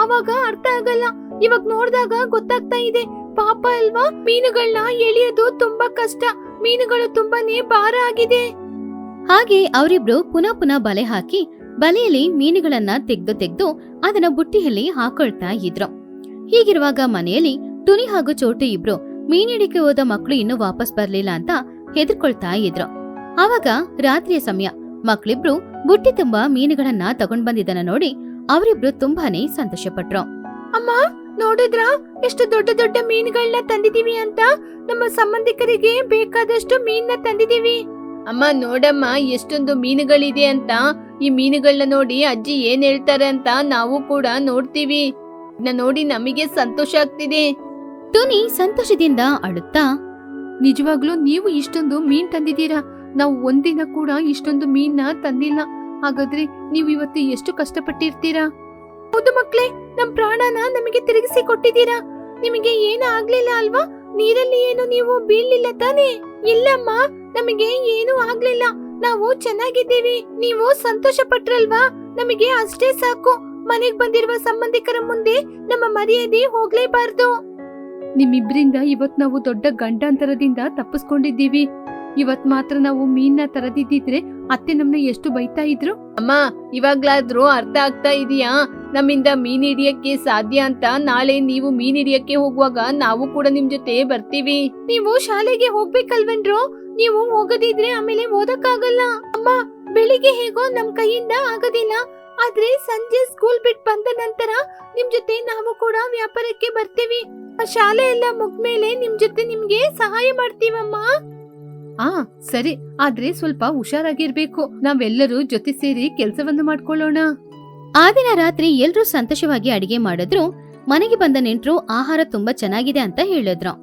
ಅವಾಗ ಅರ್ಥ ಆಗಲ್ಲ. ಇವಾಗ ನೋಡ್ದಾಗ ಗೊತ್ತಾಗ್ತಾ ಇದೆ. ಪಾಪ ಅಲ್ವಾ, ಮೀನುಗಳನ್ನ ಎಳೆಯೋದು ತುಂಬಾ ಕಷ್ಟ. ಮೀನುಗಳು ತುಂಬಾನೇ ಭಾರ ಆಗಿದೆ. ಹಾಗೆ ಅವರಿಬ್ರು ಪುನಃ ಬಲೆ ಹಾಕಿ ಬಲೆಯಲ್ಲಿ ಮೀನುಗಳನ್ನ ತೆಗ್ದು ಅದನ್ನ ಬುಟ್ಟಿಯಲ್ಲಿ ಹಾಕೊಳ್ತಾ ಇದ್ರು. ಹೀಗಿರುವಾಗ ಮನೆಯಲ್ಲಿ ಟುನಿ ಹಾಗೂ ಚೋಟು ಇಬ್ರು ಮೀನ್ ಹಿಡಿಕೆ ಹೋದ ಮಕ್ಳು ಇನ್ನೂ ವಾಪಸ್ ಬರ್ಲಿಲ್ಲ ಅಂತ ಹೆದರ್ಕೊಳ್ತಾ ಇದ್ರು. ಆವಾಗ ರಾತ್ರಿಯ ಸಮಯ. ಮಕ್ಳಿಬ್ರು ಬುಟ್ಟಿ ತುಂಬಾ ಮೀನುಗಳನ್ನ ತಗೊಂಡ್ ಬಂದಿದ್ದನ್ನ ನೋಡಿ ಅವರಿಬ್ರು ತುಂಬಾನೇ ಸಂತೋಷ ಪಟ್ರು. ಅಮ್ಮ ನೋಡಿದ್ರ ಎಷ್ಟು ದೊಡ್ಡ ದೊಡ್ಡ ಮೀನುಗಳನ್ನ ತಂದಿದೀವಿ ಅಂತ. ನಮ್ಮ ಸಂಬಂಧಿಕರಿಗೆ ಬೇಕಾದಷ್ಟು ಮೀನ್ನ ತಂದಿದೀವಿ. ಅಮ್ಮ ನೋಡಮ್ಮ ಎಷ್ಟೊಂದು ಮೀನುಗಳಿದೆ ಅಂತ. ಈ ಮೀನುಗಳನ್ನ ನೋಡಿ ಅಜ್ಜಿ ಏನ್ ಹೇಳ್ತಾರೆ ಅಂತ ನಾವು ಕೂಡ ನೋಡ್ತೀವಿ. ನೋಡಿ ನಮಗೆ ಸಂತೋಷ ಆಗ್ತಿದೆ. ಟುನಿ ಸಂತೋಷದಿಂದ ಅಳುತ್ತಾ, ನಿಜವಾಗ್ಲೂ ನೀವು ಇಷ್ಟೊಂದು ಮೀನ್ ತಂದಿದ್ದೀರಾ. ನಾವು ಒಂದಿನ ಕೂಡ ಇಷ್ಟೊಂದು ಮೀನ್ನ ತಂದಿಲ್ಲ. ಹಾಗಾದ್ರೆ ನೀವು ಇವತ್ತು ಎಷ್ಟು ಕಷ್ಟಪಟ್ಟಿರ್ತೀರಾ. ಹೌದು ಮಕ್ಳೇ, ನಮ್ ಪ್ರಾಣನ ನಮಗೆ ತಿರುಗಿಸಿ ಕೊಟ್ಟಿದ್ದೀರಾ. ನಿಮಗೆ ಏನು ಆಗ್ಲಿಲ್ಲ ಅಲ್ವಾ? ನೀರಲ್ಲಿ ಏನು ನೀವು ಬೀಳ್ಲಿಲ್ಲ ತಾನೇ? ಇಲ್ಲಮ್ಮ, ನಮಗೆ ಏನು ಆಗ್ಲಿಲ್ಲ. ನಾವು ಚೆನ್ನಾಗಿದ್ದೀವಿ. ನೀವು ಸಂತೋಷ ಪಟ್ರಲ್ವಾ? ನಮಗೆ ಅಷ್ಟೇ ಸಾಕು. ಮನೆಗ್ ಬಂದಿರುವ ಸಂಬಂಧಿಕರ ಮುಂದೆ ನಮ್ಮ ಮರ್ಯಾದೆ ಹೋಗ್ಲೇಬಾರ್ದು. ನಿಮ್ಮಿಬ್ರಿಂದ ಇವತ್ ನಾವು ದೊಡ್ಡ ಗಂಡಾಂತರದಿಂದ ತಪ್ಪಿಸ್ಕೊಂಡಿದ್ದೀವಿ. ಇವತ್ ಮಾತ್ರ ನಾವು ಮೀನ್ನ ತರದಿದ್ದಿದ್ರೆ ಅತ್ತೆ ನಮ್ನ ಎಷ್ಟು ಬೈತಾ ಇದ್ರು. ಅಮ್ಮ ಇವಾಗ್ಲಾದ್ರೂ ಅರ್ಥ ಆಗ್ತಾ ಇದೀಯಾ? ನಮ್ಮಿಂದ ಮೀನ್ ಹಿಡಿಯಕ್ಕೆ ಸಾಧ್ಯ ಅಂತ ನಾಳೆ ನೀವು ಮೀನ್ ಹಿಡಿಯಕ್ಕೆ ಹೋಗುವಾಗ ನಾವು ಕೂಡ ನಿಮ್ ಜೊತೆ ಬರ್ತೀವಿ. ನೀವು ಶಾಲೆಗೆ ಹೋಗ್ಬೇಕಲ್ವೇನ್ರು? ನೀವು ಹೋಗದಿದ್ರೆ ಆಮೇಲೆ ಓದಕ್ಕಾಗಲ್ಲ. ಅಮ್ಮ, ಬೆಳಿಗ್ಗೆ ಹೇಗೋ ನಮ್ ಕೈಯಿಂದ ಆಗೋದಿಲ್ಲ, ಆದ್ರೆ ಸಂಜೆ ಸ್ಕೂಲ್ ಬಿಟ್ ಬಂದ ನಂತರ ನಿಮ್ ಜೊತೆ ನಾವು ಕೂಡ ವ್ಯಾಪಾರಕ್ಕೆ ಬರ್ತೀವಿ. ಶಾಲೆ ಎಲ್ಲ ಮುಗ್ಮೇಲೆ ನಿಮ್ ಜೊತೆ ನಿಮ್ಗೆ ಸಹಾಯ ಮಾಡ್ತೀವಮ್ಮ. ಸರಿ, ಆದ್ರೆ ಸ್ವಲ್ಪ ಹುಷಾರಾಗಿರ್ಬೇಕು. ನಾವೆಲ್ಲರೂ ಜೊತೆ ಸೇರಿ ಕೆಲ್ಸವನ್ನು ಮಾಡ್ಕೊಳ್ಳೋಣ. ಆ ದಿನ ರಾತ್ರಿ ಎಲ್ರೂ ಸಂತೋಷವಾಗಿ ಅಡಿಗೆ ಮಾಡಿದ್ರು. ಮನೆಗೆ ಬಂದ ನೆಂಟ್ರು ಆಹಾರ ತುಂಬಾ ಚೆನ್ನಾಗಿದೆ ಅಂತ ಹೇಳಿದ್ರು.